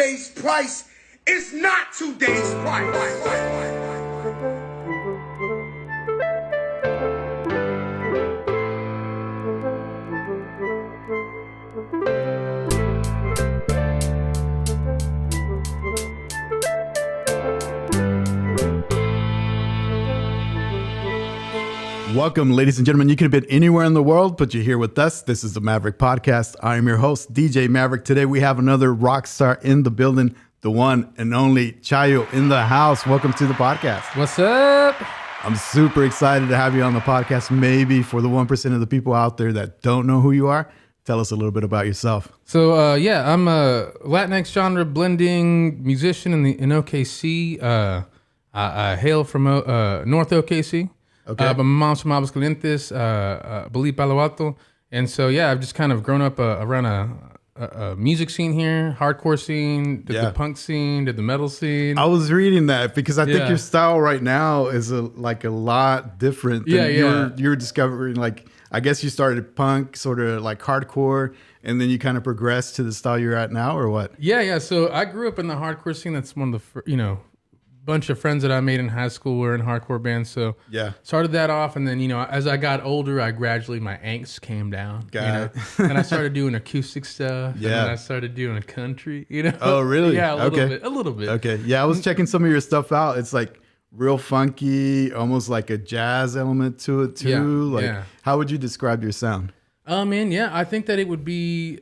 yesterday's price is not today's price. Welcome, ladies and gentlemen. You could have been anywhere in the world, but you're here with us. This is the Maverick Podcast. I am your host, DJ Maverick. Today we have another rock star in the building, the one and only Chayo in the house. Welcome to the podcast. What's up? I'm super excited to have you on the podcast. Maybe for the 1% of the people out there that don't know who you are, tell us a little bit about yourself. So, I'm a Latinx genre blending musician in OKC. I hail from North OKC. Okay. But my mom's from Aguascalientes, believe Palo Alto. And so, I've just kind of grown up around a music scene here, hardcore scene, did the punk scene, did the metal scene. I was reading that because I think your style right now is a lot different than you're discovering. Like, I guess you started punk, sort of like hardcore, and then you kind of progressed to the style you're at now, or what? Yeah. So I grew up in the hardcore scene. That's one of the, bunch of friends that I made in high school were in hardcore bands. So started that off. And then, as I got older, my angst came down. Got it. And I started doing acoustic stuff. Yeah. And then I started doing a country, Oh, really? Yeah, a little bit. Okay. Yeah, I was checking some of your stuff out. It's like real funky, almost like a jazz element to it too. How would you describe your sound? I think that it would be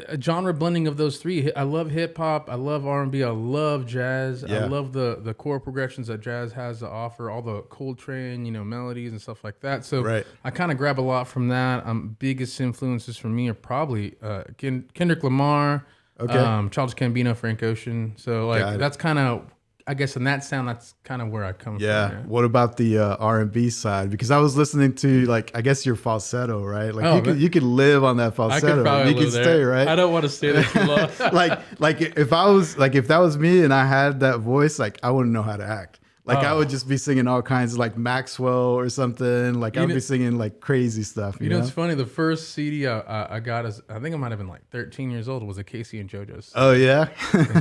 a genre blending of those three. I love hip hop. I love R&B. I love jazz. I love the core progressions that jazz has to offer. All the Coltrane, melodies and stuff like that. So I kind of grab a lot from that. Biggest influences for me are probably Kendrick Lamar, Childish Gambino, Frank Ocean. So that's kind of, I guess in that sound, that's kind of where I come from. Yeah. What about the R&B side? Because I was listening to I guess your falsetto, right? Like you could live on that falsetto. I could probably you could stay, right? I don't want to stay there too long. like if that was me and I had that voice, I wouldn't know how to act. I would just be singing all kinds of Maxwell or something. I would be singing crazy stuff. You know, it's funny. The first CD I got I think I might have been 13 years old. Was a Casey and JoJo's. Oh yeah.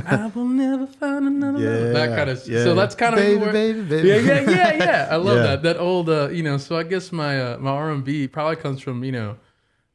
I will never find another. Yeah. That kind of. Yeah. So that's kind of baby. Yeah. I love that. That old. So I guess my R&B probably comes from the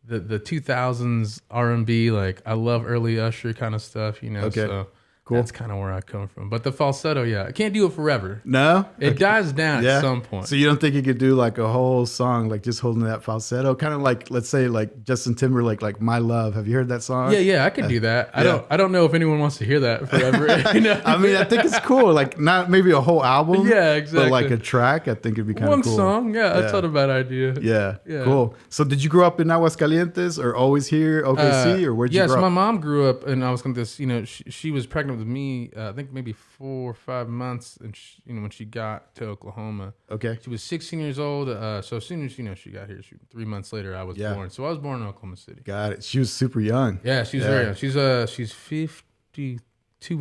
2000s R&B. I love early Usher kind of stuff. Okay. So. Cool. That's kind of where I come from. But the falsetto, I can't do it forever. No? It dies down at some point. So you don't think you could do a whole song, just holding that falsetto? Kind of let's say Justin Timberlake, My Love. Have you heard that song? Yeah, I could do that. I don't know if anyone wants to hear that forever. I mean, I think it's cool. Not maybe a whole album. Yeah, exactly. But a track, I think it'd be kind of cool. One song, that's not a bad idea. Yeah, cool. So did you grow up in Aguascalientes or always here, OKC, or where'd you grow up? Yes, my mom grew up in Aguascalientes. She was pregnant with me, I think maybe 4 or 5 months, and when she got to Oklahoma. Okay. She was 16 years old. So as soon as she got here, 3 months later, I was born. So I was born in Oklahoma City. Got it. She was super young. Yeah, she was very young. She's 52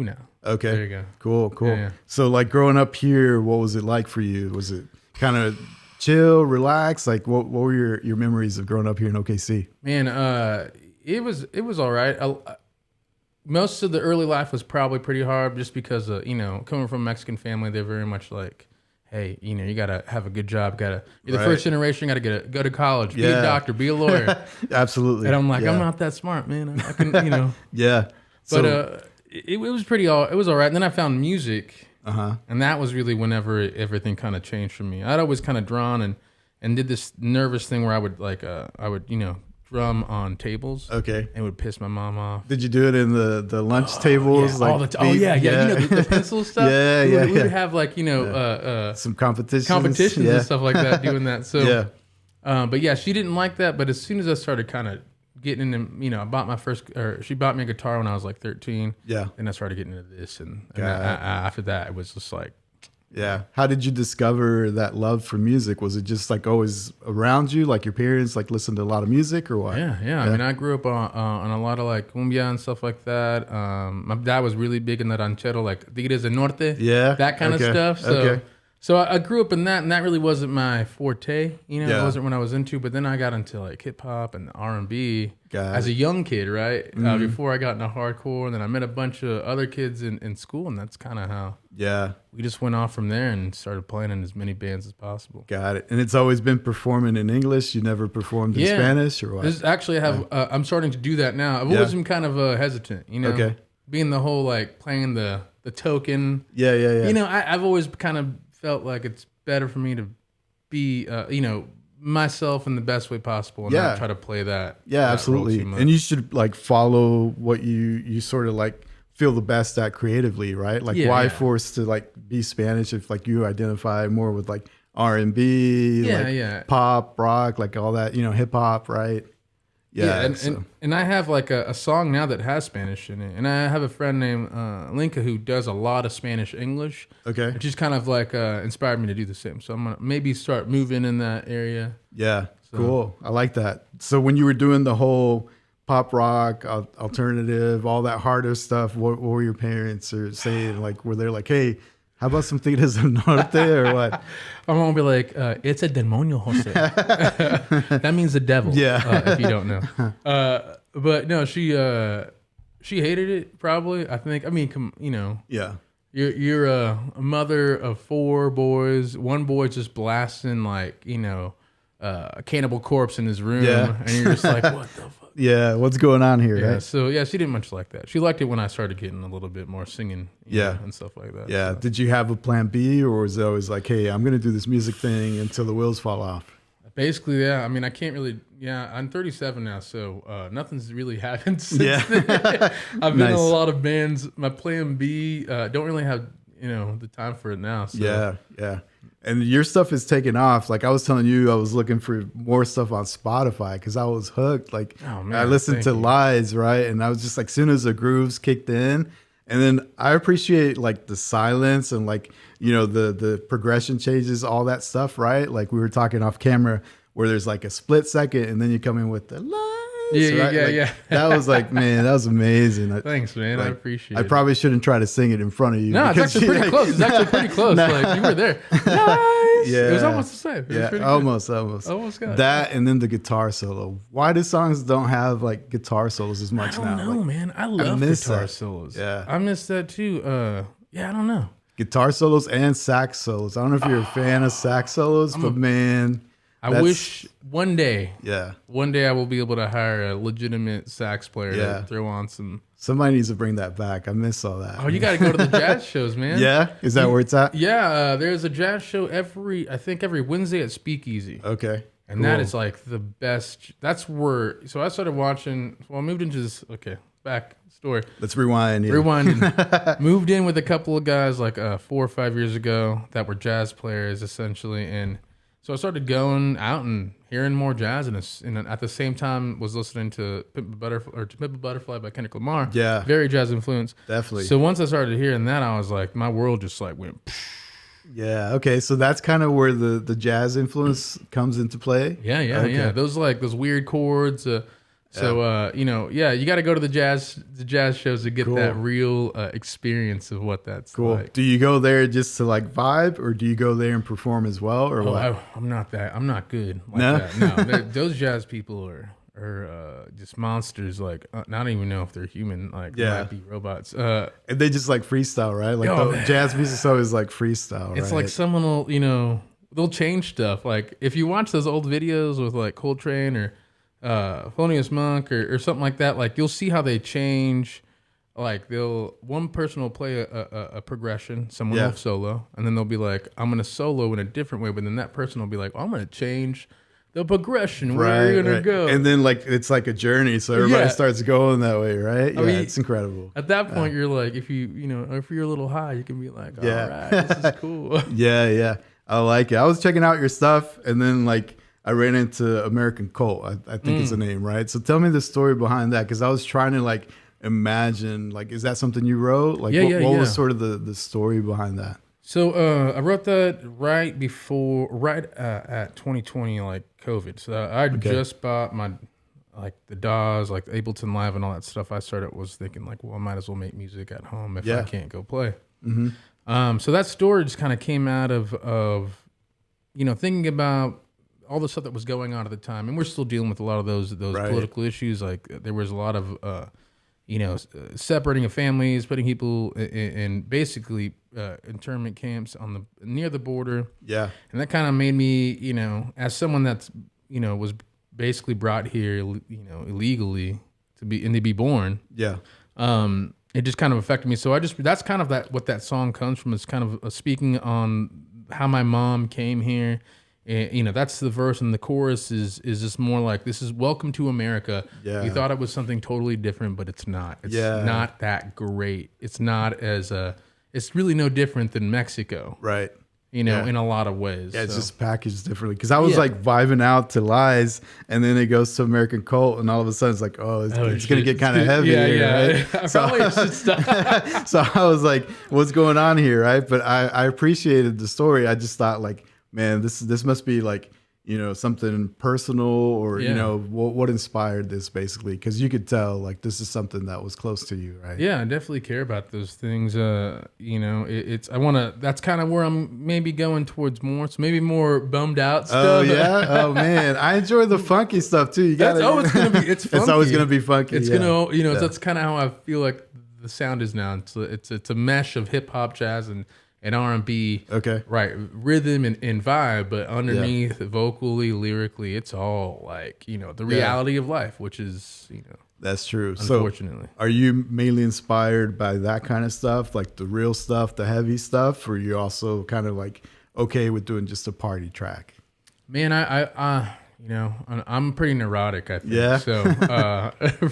now. Okay. There you go. Cool. Yeah. So growing up here, what was it like for you? Was it kind of chill, relax? What were your memories of growing up here in OKC? Man, it was all right. Most of the early life was probably pretty hard just because, coming from a Mexican family, they're very much hey, you got to have a good job. You're the first generation, got to go to college, be a doctor, be a lawyer. Absolutely. And I'm I'm not that smart, man. I can, Yeah. But it was it was all right. And then I found music. And that was really whenever everything kind of changed for me. I'd always kind of drawn and did this nervous thing where I would drum on tables. Okay. And would piss my mom off. Did you do it in the lunch tables? Yeah, all the time. The pencil stuff. We would have some competitions and stuff like that doing that. So but she didn't like that. But as soon as I started kind of getting into, I bought she bought me a guitar when I was 13. Yeah. And I started getting into this, and after that it was just Yeah. How did you discover that love for music? Was it just always around you, your parents listened to a lot of music, or what? Yeah. I mean, I grew up on a lot of cumbia and stuff like that. My dad was really big in the ranchero, Tigres del Norte. Yeah. That kind of stuff. So So I grew up in that, and that really wasn't my forte. You know, Yeah. it wasn't what I was into. But then I got into like hip hop and R&B Got as it. a young kid, right? Before I got into hardcore, and then I met a bunch of other kids in school, and that's kind of how Yeah. we just went off from there and started playing in as many bands as possible. Got it. And it's always been performing in English. You never performed in Spanish or what? This actually, I have. I'm starting to do that now. I've always been kind of hesitant, you know. Okay. Being the whole like playing the token. Yeah. You know, I've always kind of felt like it's better for me to be, you know, myself in the best way possible and not try to play that. Yeah, that absolutely. role too much. And you should like follow what you sort of like feel the best at creatively, right? Like why force to like be Spanish if like you identify more with like R&B, like pop, rock, like all that, you know, hip hop, right? Yeah. And I have like a song now that has Spanish in it. And I have a friend named Linka who does a lot of Spanish English. Okay. Which is kind of like inspired me to do the same. So I'm going to maybe start moving in that area. Yeah. Cool. I like that. So when you were doing the whole pop rock, alternative, all that harder stuff, what were your parents or saying? Like, were they like, hey, how about some Tigres del Norte or what? My mom will be like, it's a demonio, Jose. That means the devil, if you don't know. But no, she hated it probably, I think. I mean, you know. Yeah. You're a mother of 4 boys. One boy just blasting like, you know, a Cannibal Corpse in his room. Yeah. And you're just like, what the fuck? Yeah, what's going on here, right? So, yeah, she didn't much like that. She liked it when I started getting a little bit more singing know, and stuff like that. Yeah. So. Did you have a plan B or was it always like, hey, I'm going to do this music thing until the wheels fall off? Basically, yeah. I mean, I can't really, I'm 37 now, so nothing's really happened since then. I've been in a lot of bands. My plan B, don't really have, you know, the time for it now. So. Yeah. And your stuff is taking off. Like I was telling you, I was looking for more stuff on Spotify because I was hooked. Like I listened to Lies, right? And I was just like, as soon as the grooves kicked in, and then I appreciate like the silence and like, you know, the progression changes, all that stuff, right? Like we were talking off camera where there's like a split second and then you come in with the Lies. Yeah. That was like, man, that was amazing. Thanks, man. Like, I appreciate it. I probably shouldn't try to sing it in front of you. No, it's actually pretty close. It's actually pretty close. Like you were there. Nice. Yeah. It was almost the same. Almost got that, and then the guitar solo. Why do songs don't have like guitar solos as much now? I don't know, man. I love guitar solos. Yeah, I miss that too. I don't know. Guitar solos and sax solos. I don't know if you're a fan of sax solos, but man, I wish one day. Yeah. One day I will be able to hire a legitimate sax player to throw on some. Somebody needs to bring that back. I miss all that. Oh, you got to go to the jazz shows, man. Yeah? Is that where it's at? Yeah. There's a jazz show every Wednesday at Speakeasy. Okay. And that is like the best. That's where. So I started watching. Well, I moved into this. Okay. Back story. Let's rewind. Yeah. Rewinding. Moved in with a couple of guys like 4 or 5 years ago that were jazz players essentially. And so I started going out and hearing more jazz, and at the same time was listening to Pimp a Butterfly by Kendrick Lamar. Yeah, very jazz influence. Definitely. So once I started hearing that, I was like, my world just like went. Yeah. Okay. So that's kind of where the jazz influence comes into play. Yeah. Those weird chords. You got to go to the jazz shows to get that real experience of what that's like. Do you go there just to like vibe, or do you go there and perform as well, or what? I'm not good like that. No, those jazz people are just monsters. Like I don't even know if they're human. Like they might be robots. And they just like freestyle, right? Like jazz music's always like freestyle. It's like someone will, they'll change stuff. Like if you watch those old videos with like Coltrane or Thelonious Monk or something like that, like you'll see how they change. Like one person will play a progression, someone will solo, and then they'll be like, I'm gonna solo in a different way, but then that person will be like, I'm gonna change the progression. Where are you gonna go? And then like it's like a journey, so everybody starts going that way, right? Yeah, it's incredible. At that point, you're like, if you're a little high, you can be like, all right, this is cool. Yeah, I like it. I was checking out your stuff, and then like I ran into American Cult, I think is the name, right? So tell me the story behind that, because I was trying to like imagine, like, is that something you wrote? Like, what was sort of the story behind that? So I wrote that right at 2020, like COVID. So I just bought my like the DAWs, like Ableton Live and all that stuff. Was thinking like, well, I might as well make music at home if I can't go play. Mm-hmm. So that story just kind of came out of thinking about all the stuff that was going on at the time, and we're still dealing with a lot of those Right. political issues. Like there was a lot of separating of families, putting people in basically internment camps near the border. Yeah. And that kind of made me, as someone that's was basically brought here, illegally to be born. Yeah. It just kind of affected me. So that's kind of what that song comes from. It's kind of speaking on how my mom came here. And, that's the verse, and the chorus is just more like, this is welcome to America. Yeah. You thought it was something totally different, but it's not. It's not that great. It's not it's really no different than Mexico. Right. In a lot of ways. Yeah, it's just packaged differently. Because I was like vibing out to Lies, and then it goes to American Cult, and all of a sudden it's like, it's going to get kind of heavy. Yeah. Right? I probably should stop. So I was like, what's going on here, right? But I appreciated the story. I just thought, like, man, this must be like, something personal, or what inspired this, basically, because you could tell like this is something that was close to you, right? Yeah, I definitely care about those things. That's kind of where I'm maybe going towards more. So maybe more bummed out stuff. Oh yeah, oh man, I enjoy the funky stuff too. It's always gonna be. It's funky. It's always gonna be funky. It's gonna, that's kind of how I feel like the sound is now. It's a mesh of hip hop, jazz, and R&B, okay, right, rhythm and vibe, but underneath, vocally, lyrically, it's all like the reality of life, which is that's true. Unfortunately, so are you mainly inspired by that kind of stuff, like the real stuff, the heavy stuff, or are you also kind of like okay with doing just a party track? Man, I'm pretty neurotic, I think. Yeah. So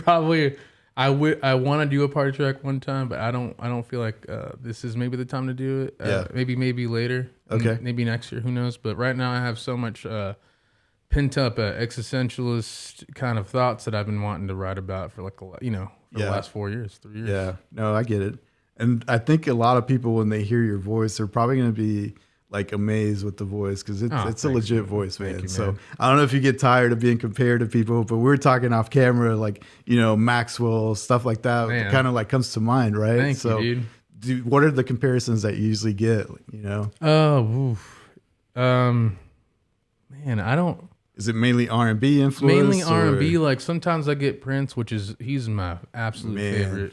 probably. I want to do a party track one time, but I don't feel like this is maybe the time to do it. Maybe later. Okay. Maybe next year. Who knows? But right now I have so much pent up existentialist kind of thoughts that I've been wanting to write about for the last 4 years, 3 years. Yeah. No, I get it. And I think a lot of people, when they hear your voice, they're probably going to be like amazed with the voice, because it's a legit voice, man. You, so man. I don't know if you get tired of being compared to people, but we're talking off camera, like, Maxwell, stuff like that kind of like comes to mind, right? Thank you, dude. What are the comparisons that you usually get, Man, I don't. Is it mainly R&B influence? Mainly R&B. Like sometimes I get Prince, he's my absolute favorite.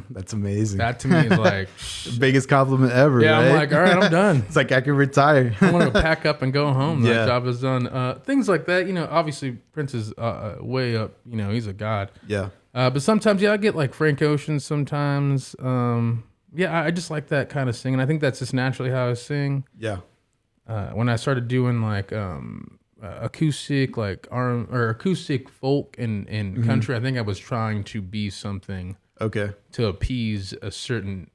That's amazing. That to me is like the biggest compliment ever. Yeah, right? I'm like, all right, I'm done. It's like I can retire. I want to pack up and go home. Yeah. That job is done. Things like that. Obviously Prince is way up. He's a god. Yeah. But sometimes, I get like Frank Ocean sometimes. I just like that kind of singing. I think that's just naturally how I sing. Yeah. When I started doing like acoustic, like acoustic folk and country, I think I was trying to be something to appease a certain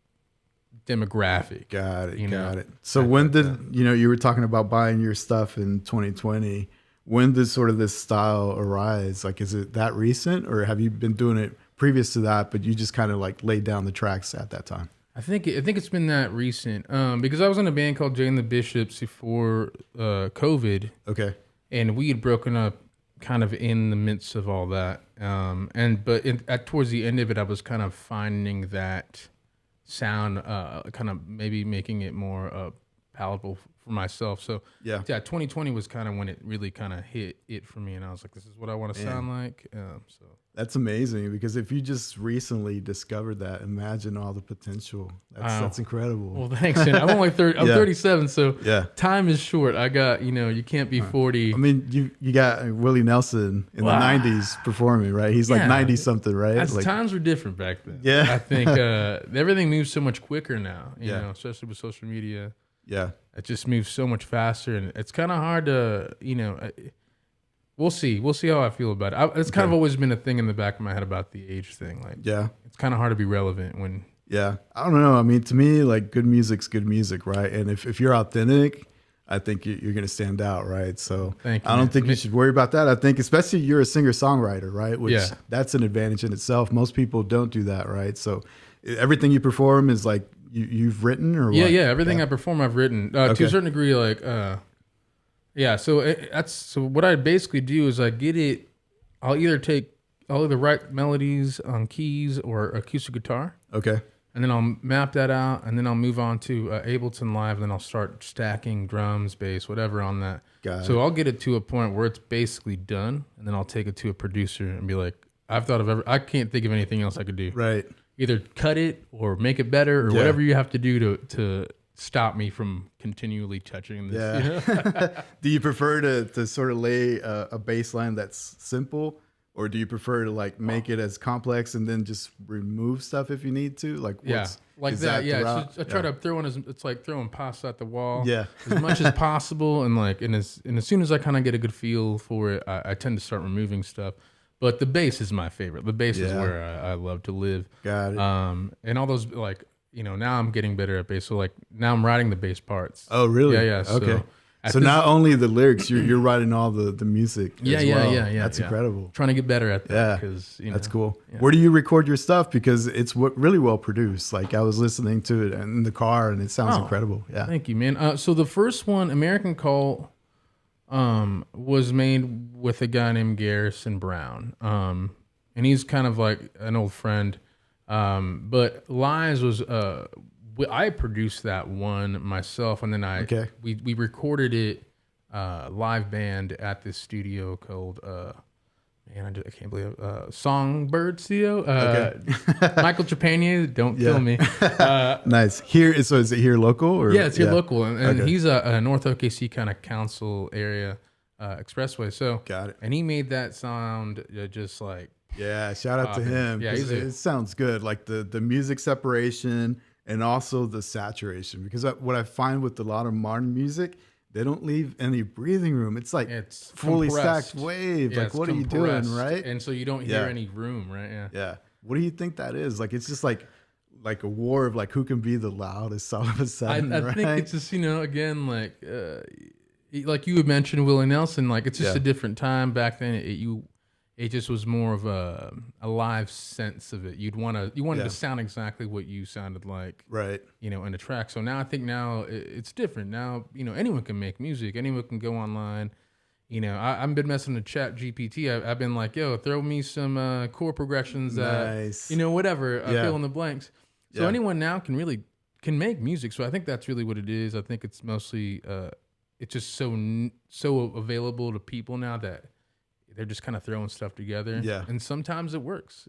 demographic. Got it. So when did you were talking about buying your stuff in 2020? When did sort of this style arise? Like, is it that recent, or have you been doing it previous to that, but you just kind of like laid down the tracks at that time? I think it's been that recent, because I was in a band called Jay and the Bishops before COVID. Okay. And we had broken up kind of in the midst of all that. Towards the end of it, I was kind of finding that sound, kind of maybe making it more palatable for myself. So yeah, 2020 was kind of when it really kind of hit it for me, and I was like, this is what I want to sound like. So that's amazing, because if you just recently discovered that, imagine all the potential. That's incredible. Well, thanks, man. I'm only 30. I'm 37, so time is short. I got you can't be 40. I mean, you got Willie Nelson in the 90s performing, right? He's like 90 something, right? Like, times were different back then. Yeah, I think everything moves so much quicker now. You know, especially with social media. Yeah, it just moves so much faster, and it's kind of hard to We'll see how I feel about it. It's kind of always been a thing in the back of my head about the age thing. Like, it's kind of hard to be relevant when. Yeah, I don't know. I mean, to me, like, good music's good music, right? And if you're authentic, I think you're going to stand out, right? So thank you, I don't think you should worry about that. I think especially you're a singer-songwriter, right? Which that's an advantage in itself. Most people don't do that, right? So everything you perform is like you've written, or what? Yeah. Everything I perform, I've written to a certain degree. Like, So what I basically do is I'll either write melodies on keys or acoustic guitar. Okay. and then I'll map that out, and then I'll move on to Ableton Live, and then I'll start stacking drums, bass, whatever on that. So I'll get it to a point where it's basically done, and then I'll take it to a producer and be like, I can't think of anything else I could do. Right. Either cut it or make it better or whatever you have to do to stop me from continually touching this. Yeah. You know? Do you prefer to sort of lay a bass line that's simple, or do you prefer to like make it as complex and then just remove stuff if you need to? Like like that. Yeah. I try to throw in it's like throwing pasta at the wall. Yeah. As much as possible, and as soon as I kind of get a good feel for it, I tend to start removing stuff. But the bass is my favorite. The bass is where I love to live. Got it. And all those now I'm getting better at bass. So like now I'm writing the bass parts. Oh, really? Yeah. Okay. So not only the lyrics, you're writing all the music. Yeah. That's incredible. Trying to get better at that. Yeah, because that's cool. Yeah. Where do you record your stuff? Because it's really well produced. Like I was listening to it in the car, and it sounds incredible. Yeah. Thank you, man. So the first one, American Cult, was made with a guy named Garrison Brown. And he's kind of like an old friend. But Lies was I produced that one myself, and then we recorded it live band at this studio called I can't believe it, Songbird Studio. Michael Trepanier, don't kill me. Nice. Is it here local? Or? Yeah, it's here local, and he's a North OKC kind of council area expressway. So got it. And he made that sound just like shout out to him. Yeah, it sounds good. Like the music separation and also the saturation. Because what I find with a lot of modern music, they don't leave any breathing room. It's like it's fully stacked wave. Yeah, like, what are you doing, right? And so you don't hear any room, right? Yeah. Yeah. What do you think that is? Like, it's just like a war of like who can be the loudest all of a sudden, I think it's just, again, like you had mentioned Willie Nelson, like it's just a different time back then. It just was more of a live sense of it. You wanted to sound exactly what you sounded like, right? In a track. So now I think it's different. Now anyone can make music. Anyone can go online. I've been messing with Chat GPT. I've been like, yo, throw me some chord progressions that whatever fill in the blanks. So anyone now can make music. So I think that's really what it is. I think it's mostly it's just so available to people now that they're just kind of throwing stuff together. Yeah. And sometimes it works,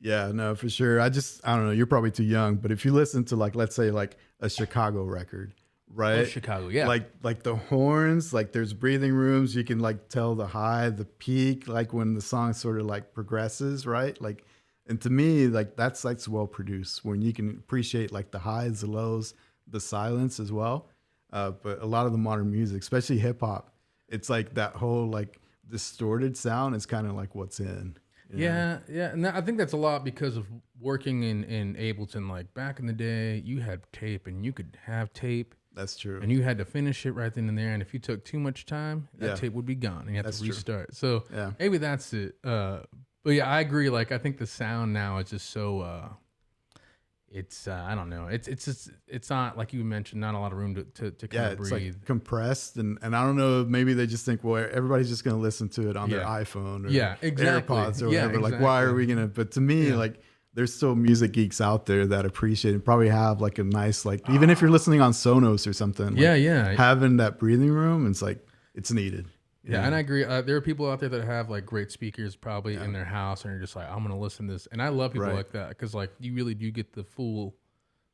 Yeah, no, for sure. I don't know. You're probably too young, but if you listen to let's say a Chicago record, right? Oh, Chicago, yeah. Like the horns, like there's breathing rooms. You can like tell the high, the peak, like when the song sort of like progresses, right? Like, and to me, like that's well produced when you can appreciate like the highs, the lows, the silence as well. But a lot of the modern music, especially hip hop, it's like that whole like distorted sound is kind of like what's in. Yeah, and I think that's a lot because of working in Ableton. Like back in the day, you had tape, and you could have tape. That's true. And you had to finish it right then and there. And if you took too much time, that tape would be gone, and you have to restart. True. So maybe that's it. But yeah, I agree. Like I think the sound now is just so. It's I don't know. It's not like you mentioned. Not a lot of room to kind of breathe. It's like compressed, and I don't know. Maybe they just think, well, everybody's just going to listen to it on their iPhone or AirPods or whatever. Like, why are we gonna? But to me, like, there's still music geeks out there that appreciate and probably have like a nice even if you're listening on Sonos or something. Like, having that breathing room, it's like it's needed. Yeah, and I agree. There are people out there that have like great speakers probably in their house, and you're just like, I'm gonna listen to this. And I love people like that because like you really do get the full,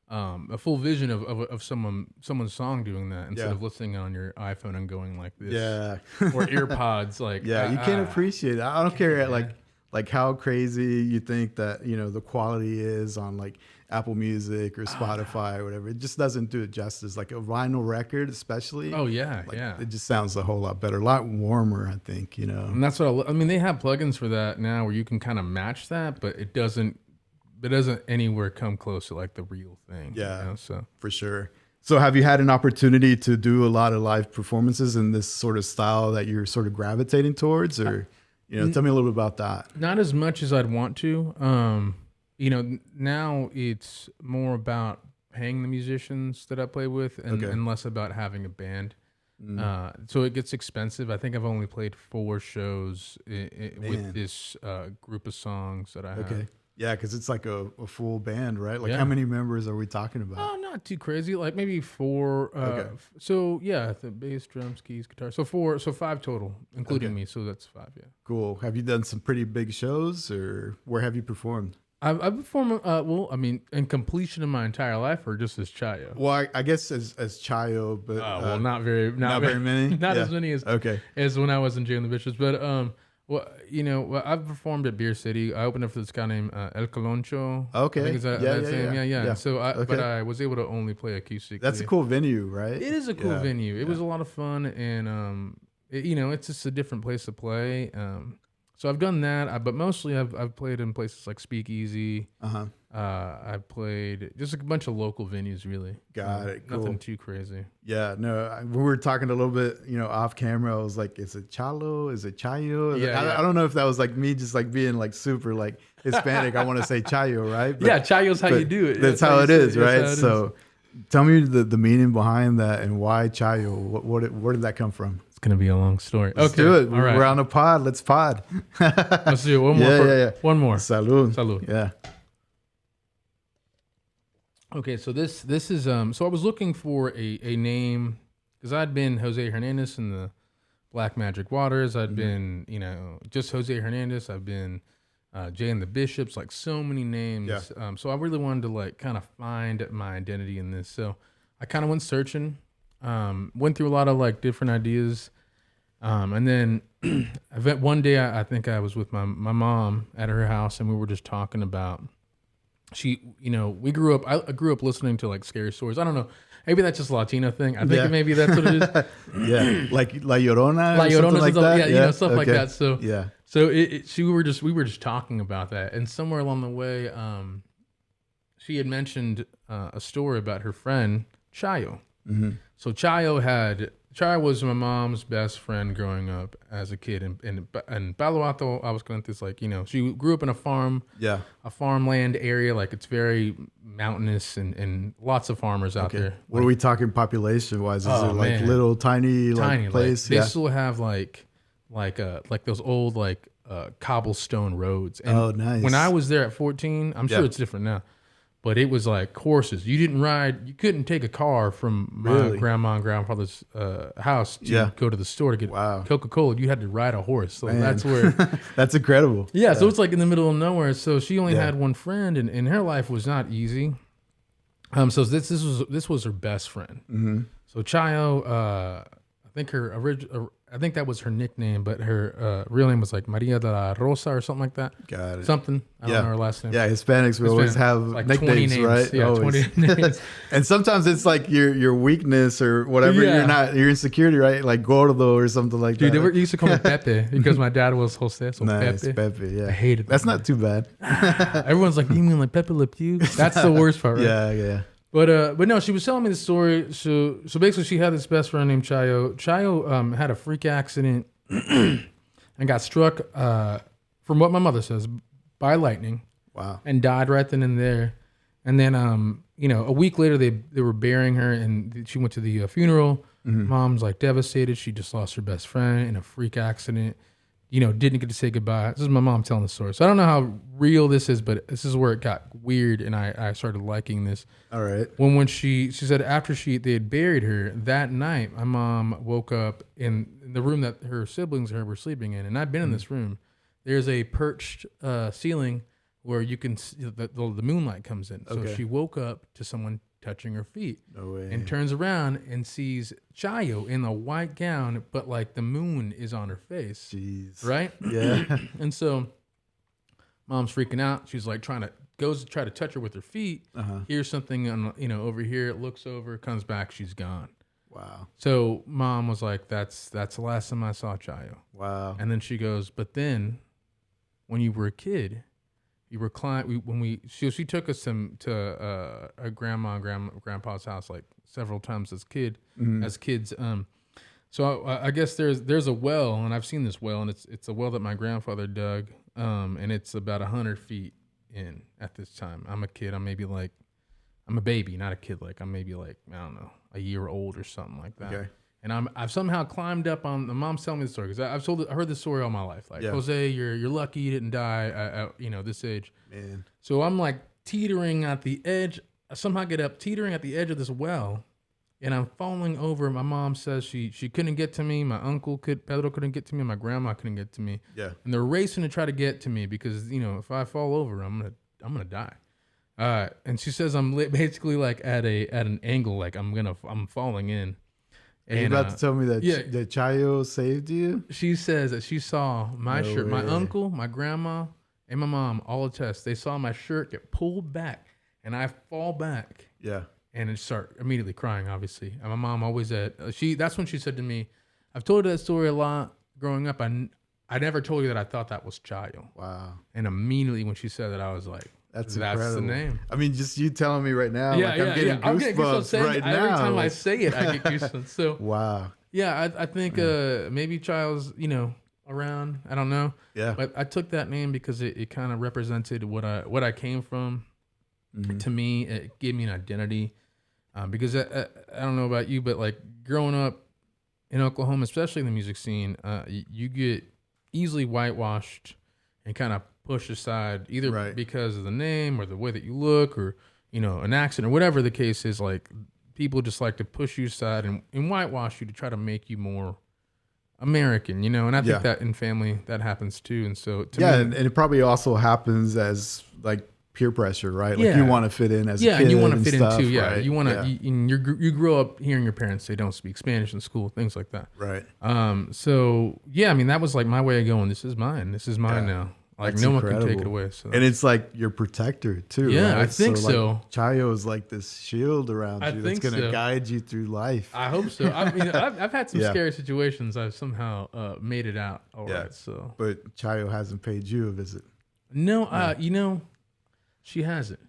a full vision of someone's song doing that instead of listening on your iPhone and going like this. Yeah, or AirPods. Like you can't appreciate it. I don't care like how crazy you think that the quality is on like Apple Music or Spotify or whatever. It just doesn't do it justice. Like a vinyl record, especially. Oh yeah, It just sounds a whole lot better, a lot warmer, I think. And that's what I mean. They have plugins for that now where you can kind of match that, but it doesn't anywhere come close to like the real thing. Yeah, so for sure. So have you had an opportunity to do a lot of live performances in this sort of style that you're sort of gravitating towards, or tell me a little bit about that? Not as much as I'd want to. Now it's more about paying the musicians that I play with and less about having a band. So it gets expensive. I think I've only played 4 shows with this group of songs that I have. Yeah, because it's like a full band, right? Like Yeah. how many members are we talking about? Oh, not too crazy. Like maybe 4. Okay. So yeah, the bass, drums, keys, guitar. So 4. So 5 total, including Okay. me. So that's 5. Yeah. Cool. Have you done some pretty big shows, or where have you performed? I've performed. Well, I mean, in completion of my entire life, or just as Chayo. Well, I guess as Chayo, but Well, not very many. Not Yeah. as many as Okay. as when I was in Jay and the Bishops. But well, I've performed at Beer City. I opened up for this guy named El Coloncho. Okay. I think it's that name. Yeah. Yeah. So Okay. but I was able to only play acoustic. That's a cool venue, right? It is a cool Yeah. venue. It was a lot of fun, and it's just a different place to play. So I've done that, but mostly I've played in places like Speakeasy. I've played just a bunch of local venues, really. Got it. Cool. Nothing too crazy. Yeah, no, we were talking a little bit, off camera. I was like, is it CHALLO? Is it Chayo? I don't know if that was like me just like being like super like Hispanic. I want to say Chayo, right? But, yeah, Chayo's how you do it. That's how it is, right? So tell me the meaning behind that and why Chayo. Where did that come from? It's going to be a long story. Let's do it. All right. We're on a pod. Let's pod. Let's do it. One more. Yeah. One more. Salud. Salud. Yeah. Okay, so this is so I was looking for a name because I'd been Jose Hernandez in the Black Magic Waters. I'd been just Jose Hernandez. I've been Jay and the Bishops, like so many names. Yeah. So I really wanted to like kind of find my identity in this. So I kind of went searching, went through a lot of like different ideas, and then one day I think I was with my mom at her house and we were just talking about. We grew up. I grew up listening to like scary stories. I don't know. Maybe that's just a Latino thing. I think maybe that's what it is. Yeah, like La Llorona, La or Llorona, something like that. yeah, stuff like that. So yeah. So we were just talking about that, and somewhere along the way, she had mentioned a story about her friend Chayo. Mm-hmm. So Chayo was my mom's best friend growing up as a kid in Palo Alto, Aguascalientes. Like, she grew up in a farmland area. Like it's very mountainous and lots of farmers out there. What are we talking population wise? Is it like man. little tiny place? They still have like those old cobblestone roads. And nice. when I was there at 14, I'm sure it's different now. But it was like horses. You couldn't take a car from my grandma and grandfather's house to go to the store to get Coca-Cola. You had to ride a horse. So that's where. That's incredible. Yeah, so it's like in the middle of nowhere. So she only had one friend, and her life was not easy. So this was her best friend. Mm-hmm. So Chayo, I think that was her nickname, but her real name was like Maria de la Rosa or something like that. Got it. Something. I don't know her last name. Yeah, Hispanics will always have like nicknames, 20 names. right? Yeah, always. 20 names. And sometimes it's like your weakness or whatever. Yeah. Your insecurity, right? Like Gordo or something like Dude, that. they used to call me Pepe because my dad was Jose, so Nice, Pepe. yeah. I hated That's that. not too bad. Everyone's like, you mean like Pepe Le Pew? That's the worst part, right? Yeah. But no, she was telling me the story. So basically, she had this best friend named Chayo. Chayo had a freak accident and got struck, from what my mother says, by lightning. Wow. And died right then and there. And then, a week later, they were burying her, and she went to the funeral. Mm-hmm. Mom's like devastated. She just lost her best friend in a freak accident. Didn't get to say goodbye. This is my mom telling the story. So I don't know how real this is, but this is where it got weird, and I started liking this. All right. When she said after they had buried her that night, my mom woke up in the room that her siblings and her were sleeping in, and I've been in this room. There's a perched ceiling where you can see the moonlight comes in. So she woke up to someone touching her feet. No way. And turns around and sees Chayo in a white gown, but like the moon is on her face. Jeez. Right? Yeah. And so mom's freaking out. She's like goes to try to touch her with her feet. Hears something over here, looks over, comes back, she's gone. Wow. So mom was like, that's the last time I saw Chayo. Wow. And then she goes, but then when you were a kid, you were she took us to a grandma and grandpa's house like several times as kids. So I guess there's a well, and I've seen this well, and it's a well that my grandfather dug, and it's about 100 feet in at this time. I'm a kid. I'm a baby, not a kid. Like I'm maybe like, I don't know, a year old or something like that. Okay. And I've somehow climbed up on the mom's telling me the story because I heard this story all my life. Like, Jose, you're lucky you didn't die at this age. Man. So I'm like teetering at the edge. I somehow get up teetering at the edge of this well, and I'm falling over. My mom says she couldn't get to me. My Pedro couldn't get to me. My grandma couldn't get to me. Yeah. And they're racing to try to get to me because if I fall over, I'm gonna die. And she says I'm basically like at an angle, like I'm falling in. And you're about to tell me that that Chayo saved you? She says that she saw my shirt. My uncle, my grandma, and my mom all attest. They saw my shirt get pulled back, and I fall back. Yeah. And it start immediately crying, obviously. And my mom always that's when she said to me, I've told her that story a lot growing up. I never told you that I thought that was Chayo. Wow. And immediately when she said that, I was like, That's the name. I mean, just you telling me right now, I'm getting goosebumps right now. Every time I say it, I get goosebumps. So wow. Yeah, I think maybe Chayo's, around. I don't know. Yeah. But I took that name because it kind of represented what I came from. Mm-hmm. To me, it gave me an identity. Because I don't know about you, but like growing up in Oklahoma, especially in the music scene, you get easily whitewashed and kind of pushed aside either because of the name or the way that you look or, an accent or whatever the case is. Like people just like to push you aside and whitewash you to try to make you more American, and I think that in family that happens too. And so to me, and it probably also happens as like peer pressure, right? Like you want to fit in as a kid, and you want to fit in too. Right? You want to. You grow up hearing your parents say don't speak Spanish in school, things like that. Right. So I mean that was like my way of going. This is mine. This is mine now. Like that's no incredible. One can take it away. So. And it's like your protector too. Yeah, right? I think so. Like, Chayo is like this shield around you that's going to guide you through life. I hope so. I mean, I've had some scary situations. I've somehow made it out all right. So, but Chayo hasn't paid you a visit. No, she hasn't.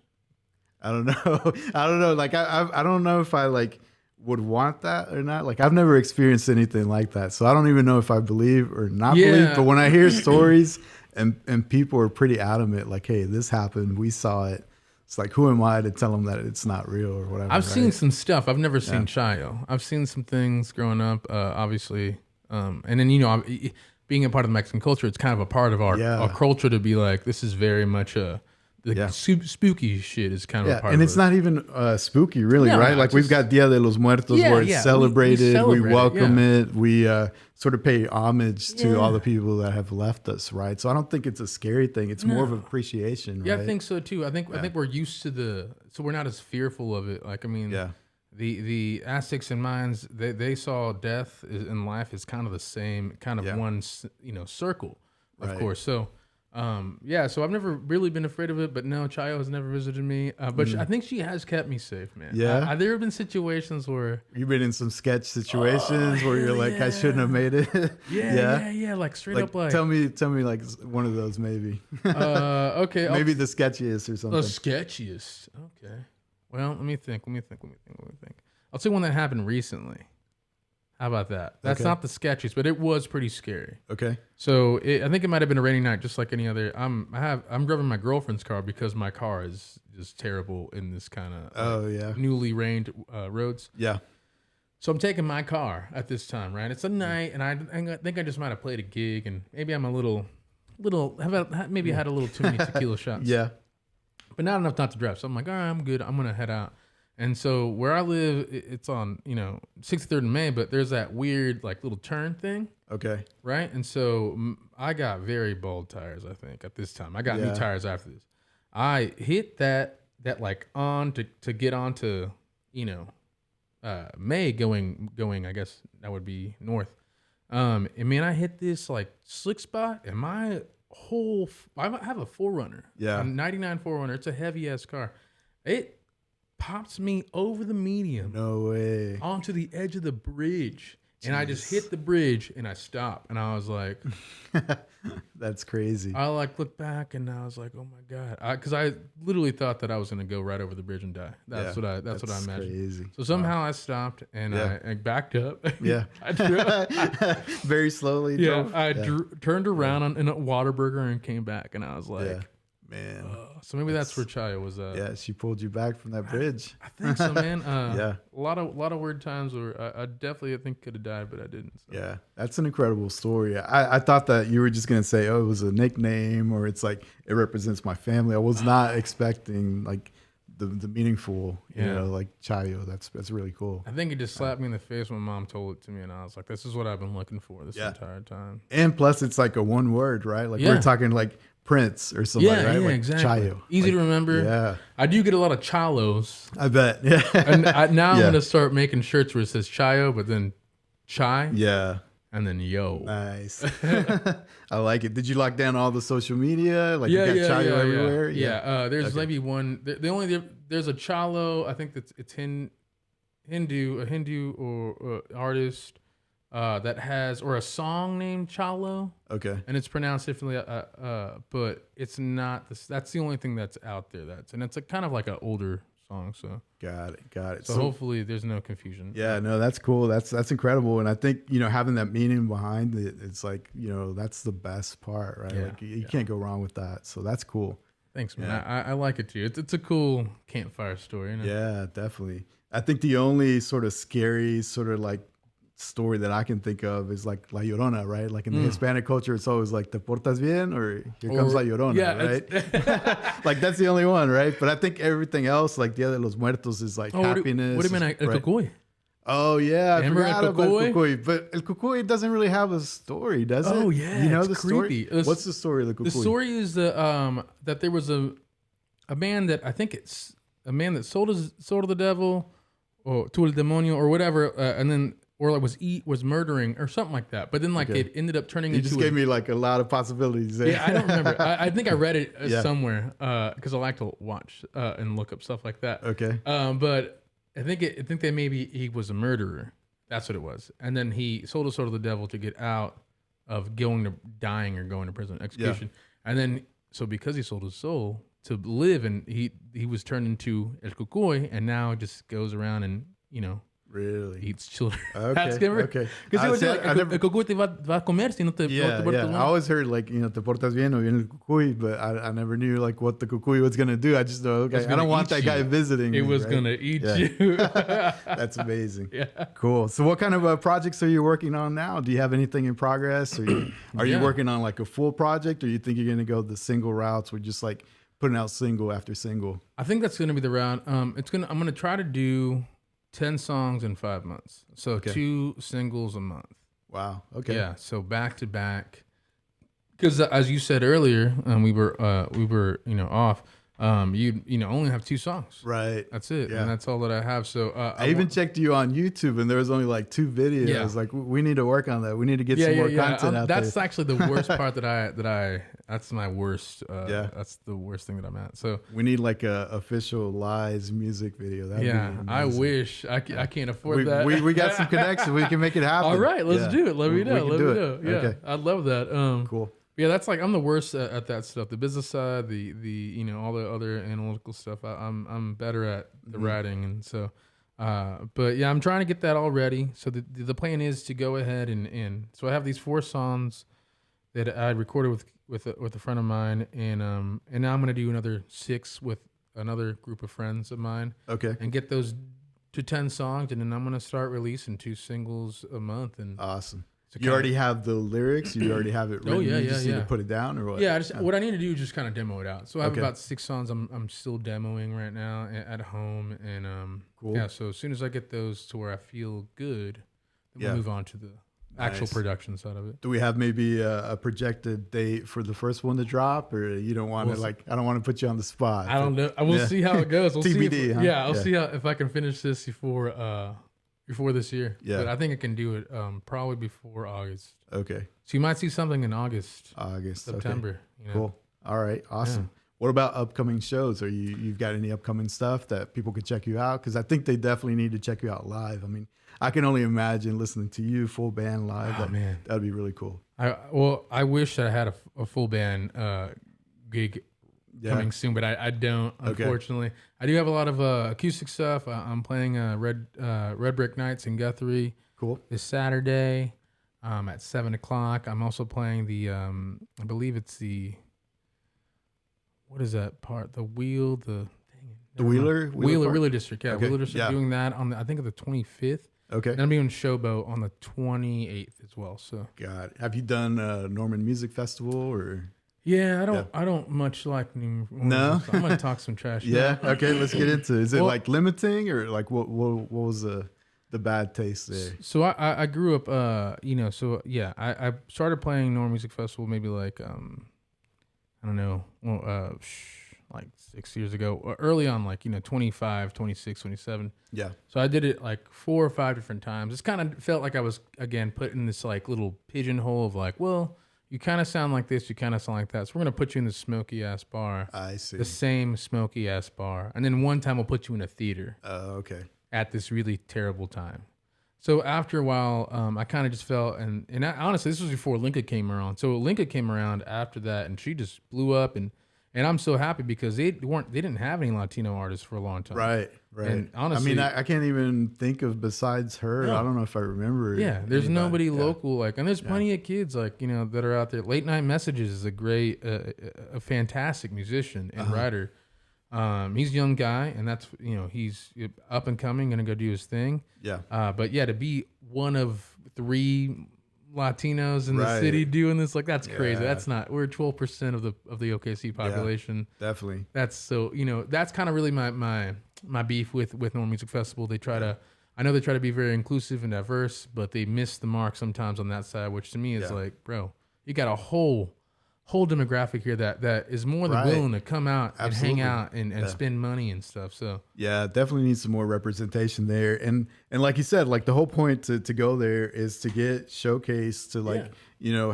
I don't know. Like I don't know if I like would want that or not. Like I've never experienced anything like that, so I don't even know if I believe or not believe. But when I hear stories and people are pretty adamant, like, "Hey, this happened. We saw it." It's like, who am I to tell them that it's not real or whatever? I've seen some stuff. I've never seen Chayo. I've seen some things growing up, obviously, and then being a part of the Mexican culture, it's kind of a part of our culture to be like, this is very much spooky shit is kind of a part and of it's not even spooky really, right? Like we've got Dia de los Muertos where it's celebrated, we welcome it, we sort of pay homage to all the people that have left us, right? So I don't think it's a scary thing. It's more of an appreciation, right? I think so too. I think we're used to so we're not as fearful of it. Like, I mean, the Aztecs and Mayans, they saw death in life as kind of the same kind of one, circle, of course. So, so I've never really been afraid of it, but no, Chayo has never visited me. But I think she has kept me safe, man. Yeah. There have been situations where you've been in some sketch situations where you're like, I shouldn't have made it. Like straight up, like tell me like one of those maybe. Okay, maybe the sketchiest or something. The sketchiest. Okay. Well, let me think. I'll say one that happened recently. How about that? That's not the sketchiest, but it was pretty scary. Okay. So I think it might have been a rainy night, just like any other. I'm driving my girlfriend's car because my car is just terrible in this kind of newly rained roads. Yeah. So I'm taking my car at this time, right? It's a night, and I think I just might have played a gig, and maybe I'm a little maybe I had a little too many tequila shots. Yeah. But not enough not to drive. So I'm like, all right, I'm good. I'm gonna head out. And so where I live, it's on, 63rd and May, but there's that weird like little turn thing. Okay. Right. And so I got very bold tires, I think, at this time. I got new tires after this. I hit that like on to get onto, May going, I guess that would be north. And man, I hit this like slick spot and I have a 4Runner. Yeah. A 99 4Runner. It's a heavy ass car. It pops me over the median. No way. Onto the edge of the bridge. Jeez. And I just hit the bridge and I stopped. And I was like... That's crazy. I like looked back and I was like, oh my God. Because I literally thought that I was going to go right over the bridge and die. That's what I imagined. Crazy. So somehow I stopped and I backed up. Yeah. Very slowly. Yeah. Turned around in a Whataburger and came back. And I was like... Man. So maybe that's where Chayo was at. Yeah, she pulled you back from that bridge. I think so, man. Yeah. A lot of weird times where I definitely think could have died, but I didn't. So. Yeah, that's an incredible story. I thought that you were just gonna say, "Oh, it was a nickname," or it's like it represents my family. I was not expecting like the meaningful, you know, like Chayo. That's really cool. I think it just slapped me in the face when Mom told it to me, and I was like, "This is what I've been looking for this entire time." And plus, it's like a one word, right? Like we're talking like Prince or somebody, right? Yeah, like exactly. Chayo. Easy like, to remember. Yeah, I do get a lot of Chalos. I bet. Yeah. And now I'm gonna start making shirts where it says Chayo, but then Chai. Yeah. And then Yo. Nice. I like it. Did you lock down all the social media? Like you got Chayo everywhere? Yeah. There's maybe one. There's a Challo. I think it's Hindu, a Hindu or artist that has, or a song named Challo. Okay. And it's pronounced differently. But it's not. That's the only thing that's out there. And it's a kind of like an older song. So got it. So hopefully there's no confusion. Yeah, no, that's cool. That's incredible. And I think, you know, having that meaning behind it, it's like, you know, that's the best part, right? Yeah, like you can't go wrong with that. So that's cool. Thanks, man. Yeah. I like it too. It's a cool campfire story. You know? Yeah, definitely. I think the only sort of scary sort of like story that I can think of is like La Llorona, right? Like in the Hispanic culture, it's always like "Te portas bien" or "Here comes La Llorona," right? Like that's the only one, right? But I think everything else, like Dia de los Muertos, is like happiness. What do you mean, El Cucuy? Oh yeah, Remember I forgot about El Cucuy. But El Cucuy doesn't really have a story, does it? Oh yeah, you know it's the creepy. story. What's the story of the Cucuy? The story is that there was a man that I think it's a man that sold to the devil or to el demonio or whatever, and then. Or like was murdering or something like that. But then like it ended up turning into. You just gave me like a lot of possibilities there. Yeah, I don't remember. I think I read it somewhere because I like to watch and look up stuff like that. Okay. But I think he was a murderer. That's what it was. And then he sold his soul to the devil to get out of dying or going to prison, execution. Yeah. And then so because he sold his soul to live, and he was turned into El Cucuy, and now just goes around and really eats children. Okay. That's okay. Because he would say, like, el cucuy te va a comer si no te I always heard like, you know, te portas bien o bien el cucuy, but I never knew like what the cucuy was gonna do. I just know, okay, I don't want that guy visiting me. It was gonna eat you. That's amazing. Yeah. Cool. So what kind of projects are you working on now? Do you have anything in progress? Or are you working on like a full project, or you think you're gonna go the single routes with just like putting out single after single? I think that's gonna be the route. I'm gonna try to do 10 songs in 5 months. So 2 singles a month. Wow. Okay. Yeah. So back to back. Because as you said earlier, we were off. You only have 2 songs. Right. That's it. Yeah. And that's all that I have. So I even checked you on YouTube, and there was only like 2 videos. Yeah. I was like, we need to work on that. We need to get some more content out there. That's actually the worst part that's my worst. That's the worst thing that I'm at. So we need like a official Lies music video. That'd be amazing. I wish I can't afford that. We got some connections. We can make it happen. All right, let's do it. Let me know. Let me know. Yeah, okay. I'd love that. Cool. Yeah, that's like I'm the worst at that stuff. The business side, the all the other analytical stuff. I'm better at the writing, and so. But yeah, I'm trying to get that all ready. So the plan is to go ahead and so I have these 4 songs that I recorded with a friend of mine, and now I'm gonna do another 6 with another group of friends of mine. Okay. And get those to 10 songs, and then I'm gonna start releasing 2 singles a month. And awesome. You already have the lyrics. You already have it written. Oh yeah, you just need to put it down, or what? Yeah, what I need to do is just kind of demo it out. So I have about 6 songs I'm still demoing right now at home, and cool. Yeah. So as soon as I get those to where I feel good, then we'll move on to the actual production side of it. Do we have maybe a projected date for the first one to drop, or you don't want to I don't want to put you on the spot. I don't know. I will see how it goes. We'll TBD. See I'll see if I can finish this before this year. Yeah. But I think I can do it probably before August. Okay. So you might see something in August, Okay. September. Cool. All right. Awesome. Yeah. What about upcoming shows? Are you've got any upcoming stuff that people could check you out? Because I think they definitely need to check you out live. I mean, I can only imagine listening to you full band live. Oh, man. That'd be really cool. I wish I had a full band gig coming soon, but I don't, unfortunately. Okay. I do have a lot of acoustic stuff. I'm playing Red Brick Nights in Guthrie. Cool. This Saturday at 7 o'clock. I'm also playing the I believe it's the what is that part? The wheel, the Wheeler District. Yeah, Okay, Wheeler District yeah. doing that on I think of the 25th. Okay. And I'm doing Showboat on the 28th as well. So God, have you done Norman Music Festival or? yeah, I don't much like New Orleans. No? I'm gonna talk some trash. Yeah. now. Okay. Let's get into it. Is it Well- like limiting or like what was the bad taste there? So I grew up, so yeah, I started playing Norman Music Festival maybe like I don't know, like 6 years ago, or early on, like 25, 26, 27. Yeah. So I did it like 4 or 5 different times. It's kind of felt like I was again put in this like little pigeonhole of like, well, you kind of sound like this, you kind of sound like that. So we're gonna put you in the smoky ass bar, I see. the same smoky ass bar, and then one time we'll put you in a theater Okay. at this really terrible time. So after a while, I kind of just felt, and honestly, this was before Linka came around. So Linka came around after that, and she just blew up, and I'm so happy because they didn't have any Latino artists for a long time. Right. And honestly, I mean, I can't even think of besides her. No. I don't know if I remember. yeah, there's anybody. nobody Yeah. local like, and there's plenty of kids like that are out there. Late Night Messages is a great, a fantastic musician and writer. He's a young guy, and that's he's up and coming, gonna go do his thing. Yeah. But yeah, to be one of 3 Latinos in the Right. city doing this, like that's crazy. Yeah. That's not. We're 12% of the OKC population. Definitely. That's so that's kind of really my beef with Norman Music Festival. They try to, I know they try to be very inclusive and diverse, but they miss the mark sometimes on that side, which to me is like, bro, you got a whole demographic here that is more than Right. willing to come out Absolutely. and hang out and spend money and stuff. So Yeah, definitely needs some more representation there. And like you said, like the whole point to go there is to get showcased to like,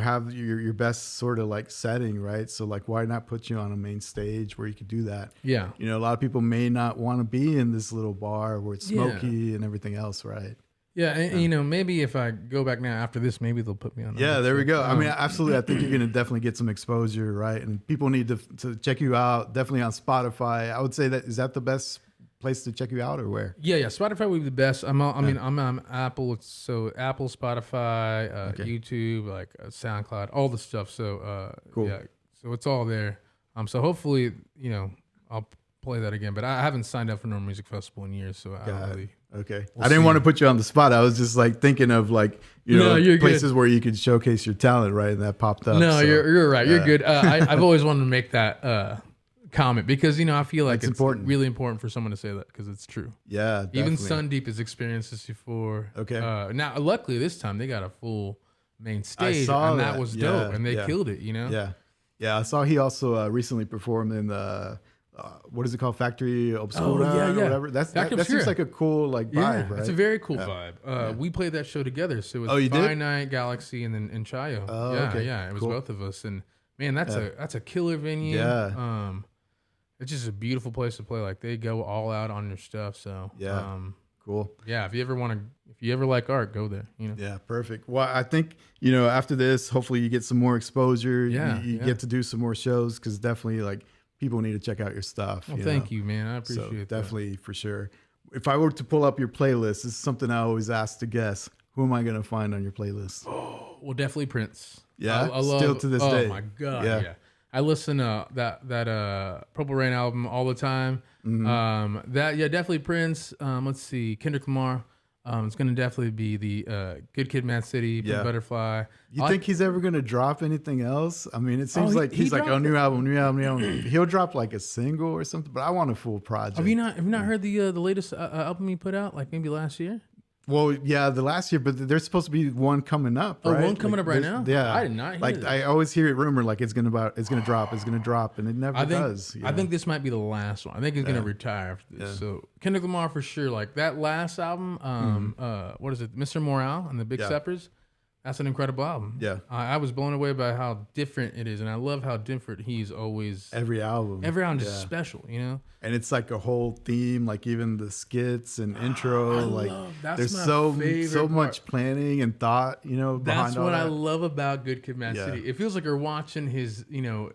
have your best sort of like setting, right? So like why not put you on a main stage where you could do that? yeah. A lot of people may not want to be in this little bar where it's smoky and everything else, right? Yeah, and maybe if I go back now after this, maybe they'll put me on. Yeah, there we go. I mean, Um, absolutely. I think you're going to definitely get some exposure, right? And people need to check you out, definitely on Spotify. I would say is that the best place to check you out or where? Yeah. Spotify would be the best. I'm on Apple, so Apple, Spotify, YouTube, like SoundCloud, all the stuff. So Cool. yeah, so it's all there. So hopefully, I'll play that again. But I haven't signed up for Norman Music Festival in years, so I don't really. Okay. We'll I didn't see. want to put you on the spot. I was just like thinking of like, No, you're places where you could showcase your talent, right? And that popped up. No, so, you're right. You're yeah. good. I've always wanted to make that comment because I feel like It's it's important. really important for someone to say that because it's true. Yeah, definitely. Even Sundeep has experienced this before. Okay. Now, luckily, this time they got a full main stage, saw and that. that was Yeah, dope, and they yeah. killed it. Yeah. Yeah. I saw he also recently performed in the, what is it called? Factory Obscura yeah, or yeah. whatever. That Factory seems Obscura. like a cool like vibe, right? It's a very cool vibe. We played that show together, so it was you did? Fine Night, Galaxy, and then Chayo. Oh, yeah, okay. yeah, it was Cool. both of us, and man, that's a killer venue. Yeah. It's just a beautiful place to play. Like they go all out on your stuff. So Yeah. Cool. yeah. If you ever like art, go there. Yeah, perfect. Well, I think, after this, hopefully you get some more exposure. Yeah, You yeah. get to do some more shows because definitely like people need to check out your stuff. Well, you thank know? you, man. I appreciate So that. definitely for sure. If I were to pull up your playlist, this is something I always ask to guess. Who am I going to find on your playlist? Well, definitely Prince. Yeah? I love, Still to this day. Oh my god, Yeah. yeah. I listen to that Purple Rain album all the time. Mm-hmm. Definitely Prince. Let's see, Kendrick Lamar. It's gonna definitely be the Good Kid, Mad City, Pink Yeah. Butterfly. You think he's ever going to drop anything else? I mean, it seems he- like he he's like, dropped new album. He'll drop like a single or something, but I want a full project. Have you not heard the latest album he put out like maybe last year? Well, yeah, the last year, but there's supposed to be one coming up, Oh, right? one coming up right there's- now? Yeah, I did not hear Like this. I always hear it rumored like it's gonna drop, and it never I think does. I think this might be the last one. I think he's gonna retire after this. So Kendrick Lamar for sure. Like that last album, what is it, Mr. Morale and the Big Yeah. Steppers? That's an incredible album. Yeah. I was blown away by how different it is, and I love how different he's always. every album, Every album is special, and it's like a whole theme, like even the skits and intro, like that's there's my so favorite much planning and thought, behind That's all what that. I love about Good Kid, Mad Yeah. City. It feels like you're watching his,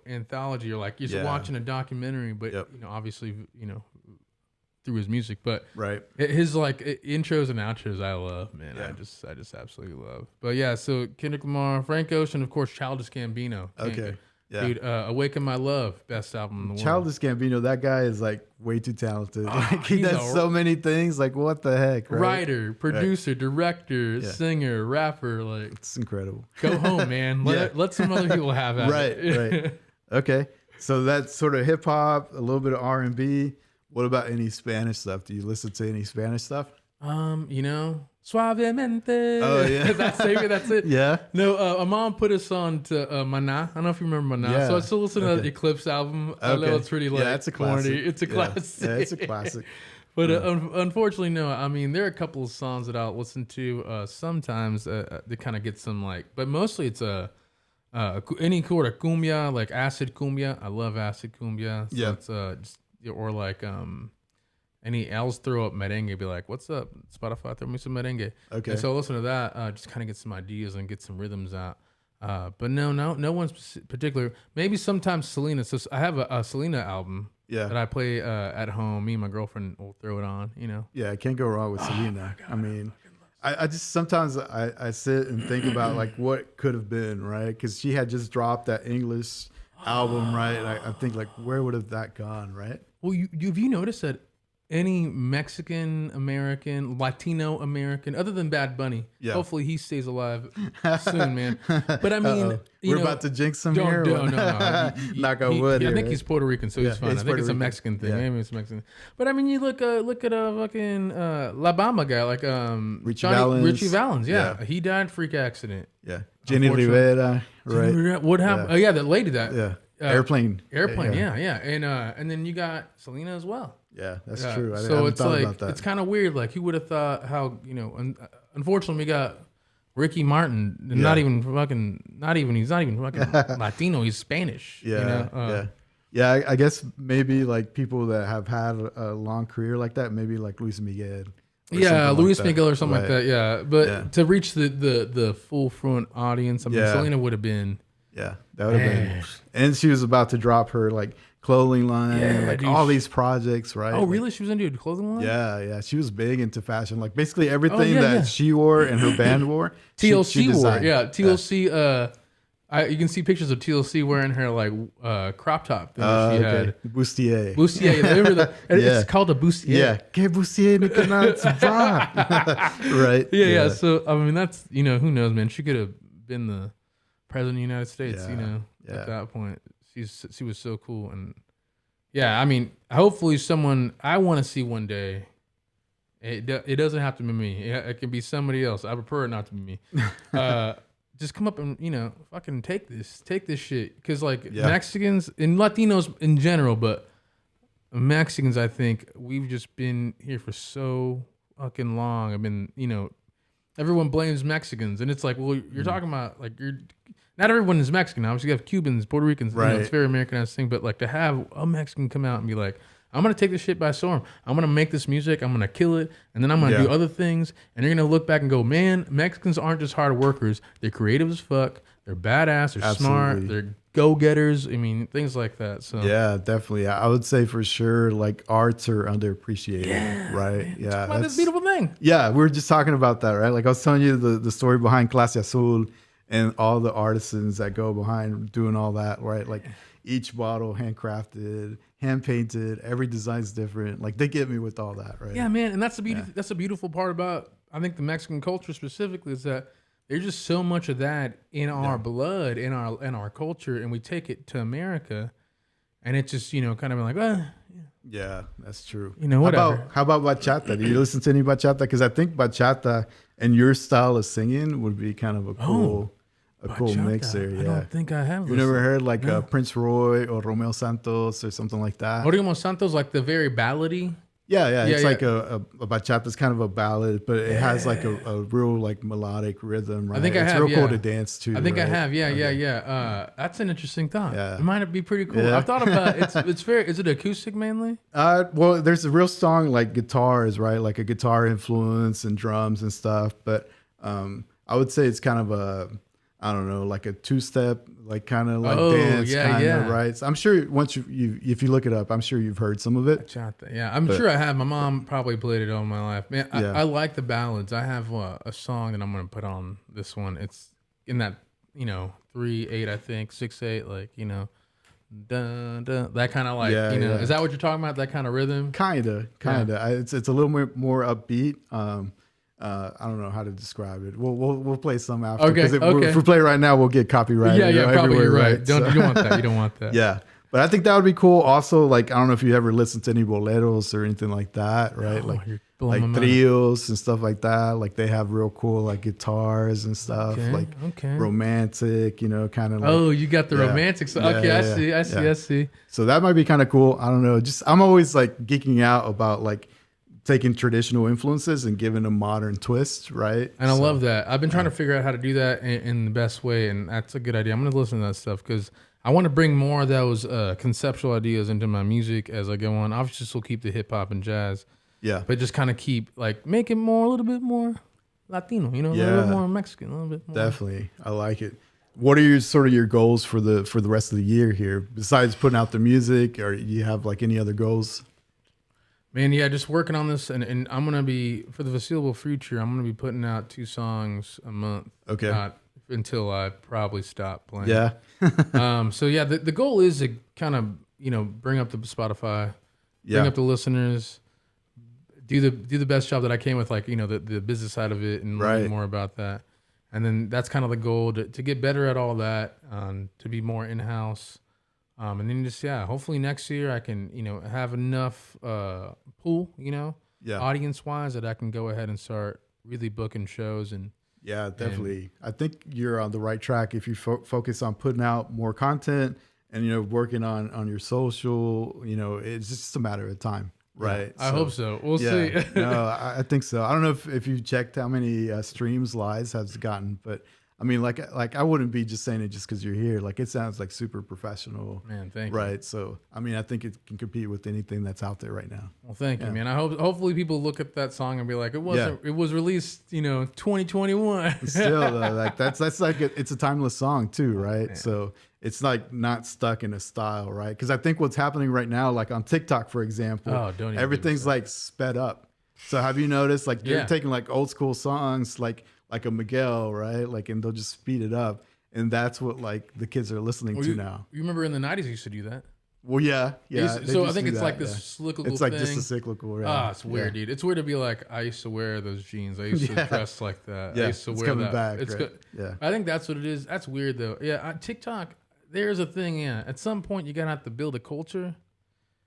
anthology, or like you're just Yeah. watching a documentary, but Yep. obviously, through his music. But Right. his like intros and outros, I love, man. Yeah. I just absolutely love. But yeah, so Kendrick Lamar, Frank Ocean, of course, Childish Gambino. Okay. Yeah. Dude, Awaken My Love, best album in the world. Childish Gambino, that guy is like way too talented. Like he he's does so many things. Like what the heck, right? Writer, producer, director, singer, rapper. Like It's incredible. go home, man. Let some other people have at it. Right. Okay. So that's sort of hip hop, a little bit of R&B. What about any Spanish stuff? Do you listen to any Spanish stuff? Suavemente. Oh yeah, that's it. Yeah. No, my mom put us on to Mana. I don't know if you remember Mana. Yeah. So I still listen to the Eclipse album. I know it's pretty like it's a classic. corny. It's a classic. Yeah, it's a classic. But unfortunately, no. I mean, there are a couple of songs that I'll listen to sometimes to kind of get some like, but mostly it's any sort of cumbia, like acid cumbia. I love acid cumbia. So it's just, or like any else throw up merengue, be like, what's up, Spotify, throw me some merengue. Okay. And so I'll listen to that, just kind of get some ideas and get some rhythms out. But no one's particular. Maybe sometimes Selena. So I have a Selena album that I play at home. Me and my girlfriend will throw it on, you know. Yeah, I can't go wrong with Selena. I mean, I just sometimes I sit and think about like what could have been, right? Because she had just dropped that English album, right? And I think like where would have that gone, right? Well, have you noticed that any Mexican American, Latino American, other than Bad Bunny, hopefully he stays alive soon, man. But I mean, we're about to jinx him here. No. Knock on wood. I think he's Puerto Rican, so he's fine. I think it's a Mexican thing. Yeah. Maybe it's Mexican. But I mean, you look at a fucking La Bamba guy like Richie Valens. Yeah, he died freak accident. Yeah, Jenny Rivera. Right. What happened? Oh yeah, that lady that. Yeah. Airplane. Yeah. And then you got Selena as well. Yeah, that's true. So it's like it's kind of weird. Like who would have thought how unfortunately we got Ricky Martin. He's not even fucking Latino. He's Spanish. Yeah, yeah. I guess maybe like people that have had a long career like that. Maybe like Luis Miguel. Luis Miguel or something like that. Yeah, but to reach the full front audience, I mean, Selena would have been. Yeah, that would have been. And she was about to drop her like clothing line, all these projects, right? Oh, really? She was into a clothing line? Yeah. She was big into fashion. Like basically everything that she wore and her band wore. TLC wore. Yeah, TLC. You can see pictures of TLC wearing her like crop top thing that she had. Bustier. Remember that? It's called a bustier. Yeah. Que bustier ne connaît pas. Right. Yeah. So I mean, that's who knows, man. She could have been the president of the United States. At that point. She was so cool. And I mean, hopefully I want to see one day. It doesn't have to be me. It can be somebody else. I prefer it not to be me. Just come up and fucking take this shit. Because like Mexicans and Latinos in general, but Mexicans, I think we've just been here for so fucking long. I've been everyone blames Mexicans, and it's like, well, you're talking about like not everyone is Mexican. Obviously, you have Cubans, Puerto Ricans. Right. It's a very Americanized thing. But like to have a Mexican come out and be like, I'm going to take this shit by storm. I'm going to make this music. I'm going to kill it. And then I'm going to do other things. And you're going to look back and go, man, Mexicans aren't just hard workers. They're creative as fuck. They're badass. They're smart. They're go-getters. I mean, things like that. So yeah, definitely. I would say for sure, like arts are underappreciated, right? Yeah. That's a beautiful thing. Yeah, we were just talking about that, right? Like I was telling you the story behind Clase Azul and all the artisans that go behind doing all that, right? Like each bottle handcrafted, hand painted, every design's different. Like they get me with all that, right? Yeah, man. And that's the beauty. That's the beautiful part about, I think, the Mexican culture specifically, is that there's just so much of that in our blood, in our culture, and we take it to America, and it just kind of like, yeah, that's true. Whatever. How about bachata? Do you listen to any bachata? Because I think bachata and your style of singing would be kind of a cool mix there. Yeah. I don't think I have. You never heard like Prince Roy or Romeo Santos or something like that? Romeo Santos, like the very ballady. Yeah. It's like a bachata. It's kind of a ballad, but it has like a real like melodic rhythm, right? I think I have. It's real cool to dance to. I think right? I have. Yeah. That's an interesting thought. Yeah. It might be pretty cool. Yeah. I've thought about it's very. Is it acoustic mainly? Well, there's a real strong like guitars, right? Like a guitar influence and drums and stuff. But I would say it's kind of I don't know, like a two-step, like kind of like dance kind of, right? So I'm sure once if you look it up, I'm sure you've heard some of it. Bachata, yeah. I'm sure I have. My mom probably played it all my life. Man, I like the ballads. I have a song that I'm going to put on this one. It's in that, 3/8, I think 6/8, like dun, dun, that kind of like Yeah, yeah. Is that what you're talking about? That kind of rhythm? Kinda. It's a little bit more upbeat. I don't know how to describe it. We'll play some after. Okay, If we play right now, we'll get copyrighted. Yeah, probably everywhere, you're right. So- You don't want that. You don't want that. Yeah. But I think that would be cool. Also, like, I don't know if you ever listened to any boleros or anything like that, right? Oh, you're blowing my mind. trios and stuff like that. Like, they have real cool, like, guitars and stuff. Okay. Romantic, kind of like. Oh, you got the Yeah. romantic side. Yeah, Okay, yeah, I yeah. see. So that might be kind of cool. I don't know. I'm always, like, geeking out about, like, taking traditional influences and giving a modern twist, right? And I love that. I've been trying to figure out how to do that in the best way, and that's a good idea. I'm going to listen to that stuff because I want to bring more of those conceptual ideas into my music as I go on. Obviously, still keep the hip hop and jazz, Yeah. but just kind of keep like make it a little bit more Latino, a little bit more Mexican, a little bit more. Definitely. I like it. What are your goals for the rest of the year here? Besides putting out the music, or you have like any other goals? Man, yeah, just working on this, and I'm gonna be for the foreseeable future. I'm gonna be putting out 2 songs a month. Okay. Not until I probably stop playing. Yeah. So yeah, the goal is to kind of bring up the Spotify, bring up the listeners, do the best job that I can with like the business side of it and learn more about that, and then that's kind of the goal to get better at all that, to be more in house. And then just hopefully next year I can have enough pool audience wise that I can go ahead and start really booking shows and definitely. I think you're on the right track if you focus on putting out more content and working on your social. It's just a matter of time, right? I hope so. We'll see. No, I think so. I don't know if you checked how many streams Lies has gotten, but I mean, like I wouldn't be just saying it just because you're here. Like, it sounds like super professional. Man, thank you. Right. So, I mean, I think it can compete with anything that's out there right now. Well, thank you, man. I hopefully people look at that song and be like, it was released, 2021. Still, though, like that's like it's a timeless song too, right? Man. So it's like not stuck in a style, right? Because I think what's happening right now, like on TikTok, for example, everything's like sped up. So have you noticed, like they're taking like old school songs, like a Miguel, right? Like, and they'll just speed it up. And that's what like the kids are listening to now. You remember in the 90s you used to do that? Well, yeah. So I think it's like this cyclical thing. It's like just a cyclical, right? It's weird, dude. It's weird to be like, I used to wear those jeans. I used to dress like that. Yeah, I used to wear coming that. back, It's right? good. Yeah. I think that's what it is. That's weird though. Yeah, TikTok, there's a thing, at some point you're gonna have to build a culture.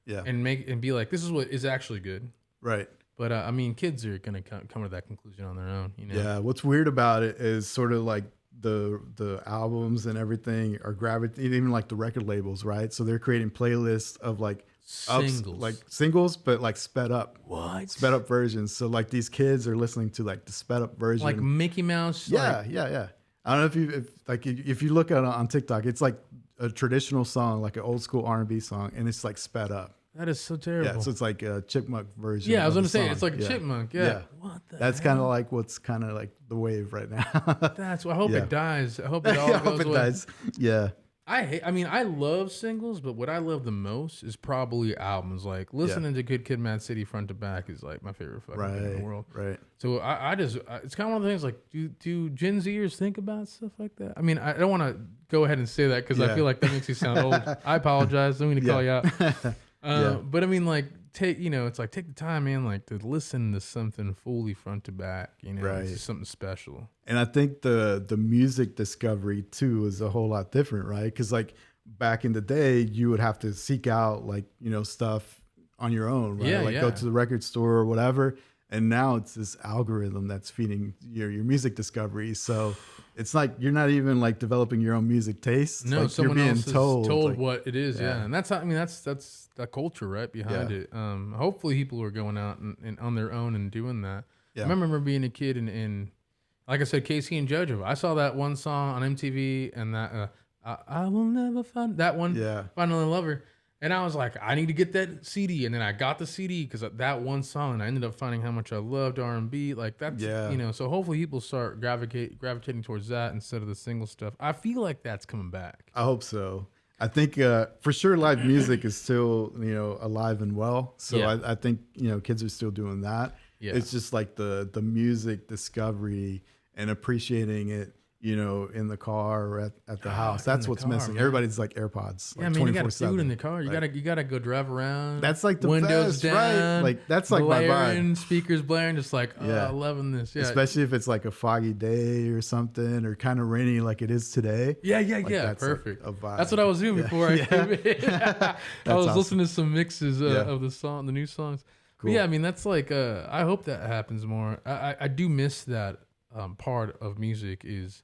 Yeah. And be like, this is what is actually good. Right. But I mean, kids are gonna come to that conclusion on their own. Yeah. What's weird about it is sort of like the albums and everything are gravitating, even like the record labels, right? So they're creating playlists of like singles, but like sped up versions. So like these kids are listening to like the sped up version, like Mickey Mouse. Yeah. I don't know if you look at it on TikTok, it's like a traditional song, like an old school R&B song, and it's like sped up. That is so terrible. Yeah, so it's like a chipmunk version. Yeah, I was going to say it's like a chipmunk. Yeah. What the That's kind of like what's kind of like the wave right now. That's I hope it dies. I hope it all goes away. Dies. Yeah. I love singles, but what I love the most is probably albums. Like listening to Good Kid, Mad City front to back is like my favorite fucking thing in the world. Right. So it's kind of one of the things like, do Gen Zers think about stuff like that? I mean, I don't want to go ahead and say that because I feel like that makes you sound old. I apologize. I'm going to call you out. But I mean, like, take the time, man, like to listen to something fully front to back, it's just something special. And I think the music discovery too is a whole lot different, right? Because like back in the day, you would have to seek out like, stuff on your own, right? Go to the record store or whatever. And now it's this algorithm that's feeding your music discovery. So it's like you're not even like developing your own music taste. No, like someone you're being else told like, what it is. Yeah. And that's that culture right behind it. Hopefully people are going out and on their own and doing that. Yeah. I remember being a kid and like I said, Casey and JoJo. I saw that one song on MTV and that I will never find that one. Yeah. Finally Love Her. And I was like, I need to get that CD. And then I got the CD because that one song, and I ended up finding how much I loved R&B. Like that's, so hopefully people start gravitating towards that instead of the single stuff. I feel like that's coming back. I hope so. I think for sure live music is still, alive and well. So I think, kids are still doing that. Yeah. It's just like the music discovery and appreciating it, you know, in the car or at the house. in That's the what's car, missing. man. Everybody's like AirPods. Yeah, Like man, you got to 24/7. do it in the car. You gotta go drive around. That's like the windows best, right? down. Like, that's like my blaring, vibe. speakers blaring, just like Yeah. loving this. Yeah, Especially if it's like a foggy day or something, or kind of rainy like it is today. yeah. That's like Perfect. a vibe. That's what I was doing before I came in. I was awesome. listening to some mixes Yeah. of the new songs. Cool. But yeah, I mean that's like I hope that happens more. I do miss that part of music is,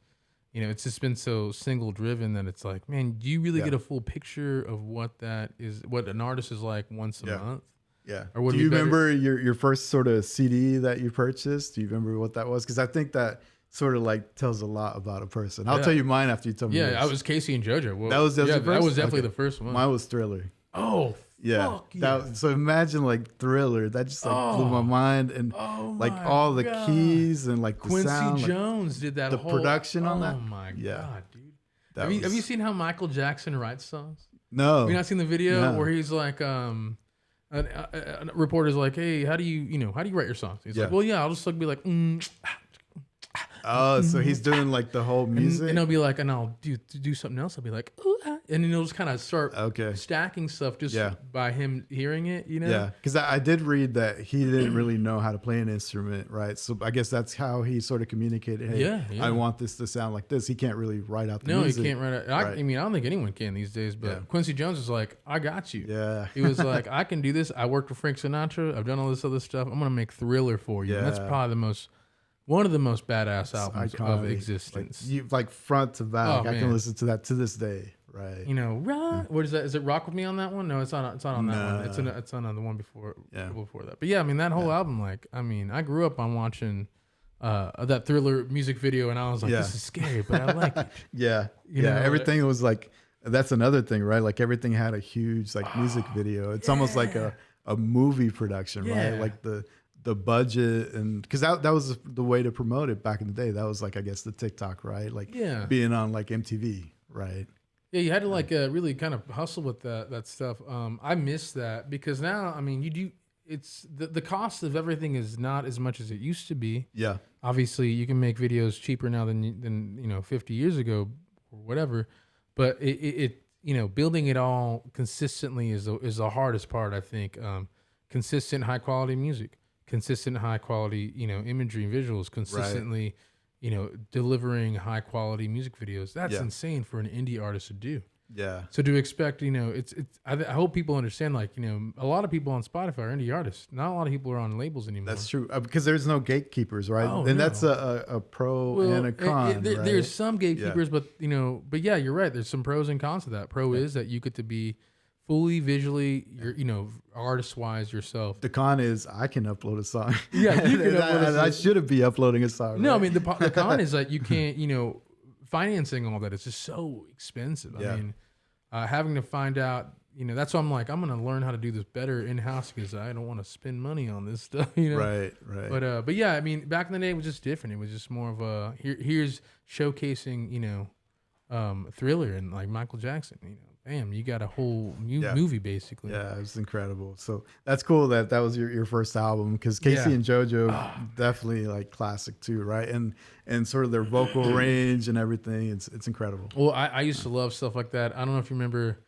you know, it's just been so single driven that it's like, man, do you really get a full picture of what that is, what an artist is like once a month? Yeah. Or would Do it you be better- remember your first sort of CD that you purchased? Do you remember what that was? Because I think that sort of like tells a lot about a person. I'll tell you mine after you tell me yours. Yeah, I was Casey and JoJo. Well, That was the that first? was definitely Okay. the first one. Mine was Thriller. Oh, Yeah. fuck yeah. So imagine like Thriller. That just like blew my mind, and like my all the God. keys and like the Quincy sound, like, Jones did that the whole production on that. Oh my God, dude. that Have you was- seen how Michael Jackson writes songs? No. Have you not seen the video No. where he's like, a reporter's like, hey, how do you write your songs? He's like, Yeah. well, yeah, I'll just like be like, Oh, so he's doing like the whole music. and he'll be like, and I'll do something else. I'll be like, ooh, ah, and then he'll just kind of start stacking stuff just by him hearing it, you know? Yeah, because I did read that he didn't really know how to play an instrument, right? So I guess that's how he sort of communicated. Hey, Yeah. I want this to sound like this. He can't really write out the No, music. he can't write it. I mean, I don't think anyone can these days, but Quincy Jones is like, I got you. Yeah. He was like, I can do this. I worked with Frank Sinatra. I've done all this other stuff. I'm going to make Thriller for you. And that's Yeah. probably one of the most badass albums of Iconic. existence. Like front to back. Oh, I man. can listen to that to this day, right? You know, what is that? Is it Rock With Me on that one? No, it's not on that one. It's on the one before that. But yeah, I mean, that whole album, like, I mean, I grew up on watching that Thriller music video, and I was like, this is scary, but I like it. Yeah. You know, everything was like, that's another thing, right? Like everything had a huge like music video. It's almost like a movie production, right? Like the budget, and because that was the way to promote it back in the day. That was like, I guess, the TikTok, right? Like being on like MTV, right? Yeah, you had to like really kind of hustle with that stuff. I miss that because now, I mean, you do. It's the cost of everything is not as much as it used to be. Yeah, obviously you can make videos cheaper now than 50 years ago or whatever. But it building it all consistently is the hardest part, I think. Consistent high quality music, consistent high quality imagery and visuals, consistently delivering high quality music videos. That's insane for an indie artist to do. Yeah. So to expect, I hope people understand, like, a lot of people on Spotify are indie artists. Not a lot of people are on labels anymore. That's true, because there's no gatekeepers, right? Oh, and no. that's a pro and a con. Right? There's some gatekeepers, but yeah, you're right. There's some pros and cons to that. Pro is that you get to be fully visually, artist wise yourself. The con is I can upload a song. Yeah, you can upload a and I shouldn't be uploading a song. No, right? I mean the con is that you can't, financing all that is just so expensive. I mean, having to find out, that's why I'm like, I'm gonna learn how to do this better in house because I don't want to spend money on this stuff. Right. But yeah, I mean, back in the day, it was just different. It was just more of a here's showcasing, Thriller and like Michael Jackson. Bam, you got a whole movie basically. Yeah, it was incredible. So that's cool that was your first album, because Casey and JoJo definitely like classic too, right? And sort of their vocal range and everything. It's incredible. Well, I used to love stuff like that. I don't know if you remember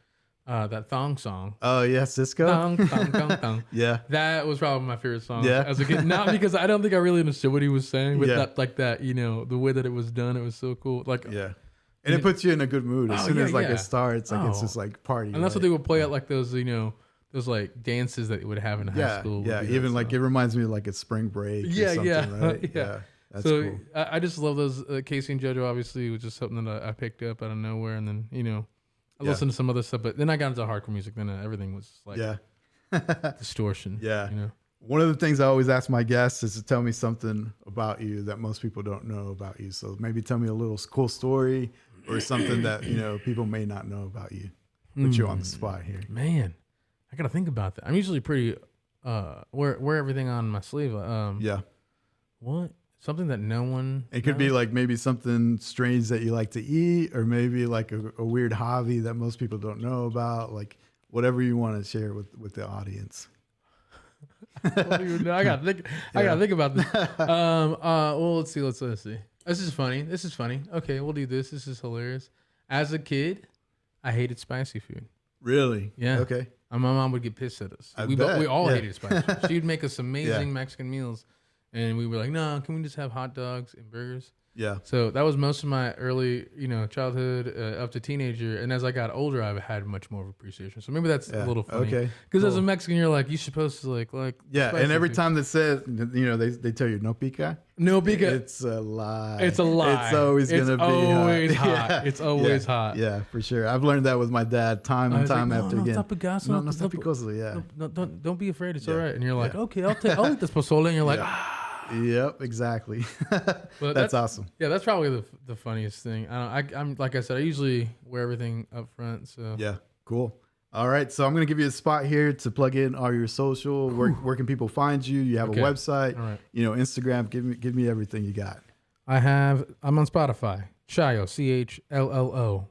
that thong song. Oh yeah, Cisco. Thong, thong, thong, thong. Yeah, that was probably my favorite song. Yeah. As a kid, not because I don't think I really understood what he was saying, but Yeah. the way that it was done, it was so cool. Like yeah. And it puts you in a good mood as soon as like it starts. Like it's just like party. And that's what they would play at like those, those like dances that you would have in high school. Yeah, even like it reminds me of like a spring break. Or something, right? Yeah. That's so cool. I just love those. Casey and JoJo obviously was just something that I picked up out of nowhere, and then I listened to some other stuff, but then I got into hardcore music. Then everything was like distortion. Yeah. One of the things I always ask my guests is to tell me something about you that most people don't know about you. So maybe tell me a little cool story or something that people may not know about you. Put you on the spot here. Man, I gotta think about that. I'm usually pretty wear everything on my sleeve. What? Something that no one. It could be like maybe something strange that you like to eat, or maybe like a weird hobby that most people don't know about. Like whatever you want to share with the audience. I don't even know. I gotta think. I gotta think about this. Well, let's see. This is funny. This is funny. Okay, we'll do this. This is hilarious. As a kid, I hated spicy food. Really? Yeah. Okay. And my mom would get pissed at us. We bet. all Yeah. hated spicy food. She would make us amazing Yeah. Mexican meals. And we were like, no, can we just have hot dogs and burgers? Yeah. So that was most of my early, childhood up to teenager. And as I got older, I've had much more of appreciation. So maybe that's a little funny. Okay. Because as a Cool. Mexican, you're like, you're supposed to like Yeah. spicy And every food. time they said, they tell you no pica. No pica. It's a lie. It's a lie. It's always going to be always hot. Yeah. It's always Yeah. hot. Yeah, for sure. I've learned that with my dad time I and was like, time no, after no, again. está picoso, No, no, está picoso, yeah. No, don't be afraid. It's Yeah. all right. And you're like, Yeah. okay, I'll eat this pozole. And you're like, Yep, exactly. But That's awesome. Yeah, that's probably the funniest thing. I'm like I said, I usually wear everything up front. So Yeah, cool. All right, so I'm going to give you a spot here to plug in all your social. Where can people find you? You have Okay. a website, All right. Instagram. Give me everything you got. I'm on Spotify, Chayo, CHLLO.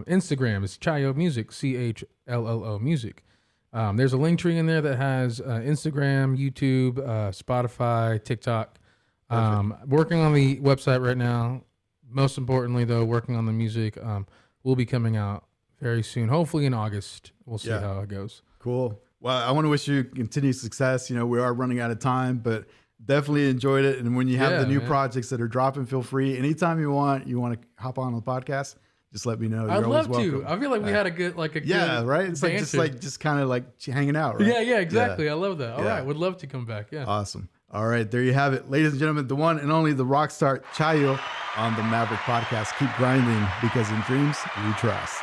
Instagram is Chayo Music, CHLLO Music. There's a link tree in there that has Instagram, YouTube, Spotify, TikTok. Working on the website right now. Most importantly, though, working on the music will be coming out very soon. Hopefully in August. We'll see how it goes. Cool. Well, I want to wish you continued success. We are running out of time, but definitely enjoyed it. And when you have the new projects that are dropping, feel free. Anytime you want to hop on the podcast, just let me know. I'd You're love always to. welcome. I feel like we had a good Yeah, good right. It's banter. just kind of like hanging out, right? Yeah, exactly. I love that. All Yeah. right, would love to come back. Yeah. Awesome. All right, there you have it, ladies and gentlemen. The one and only the rock star Chayo on the Maverick podcast. Keep grinding because in dreams we trust.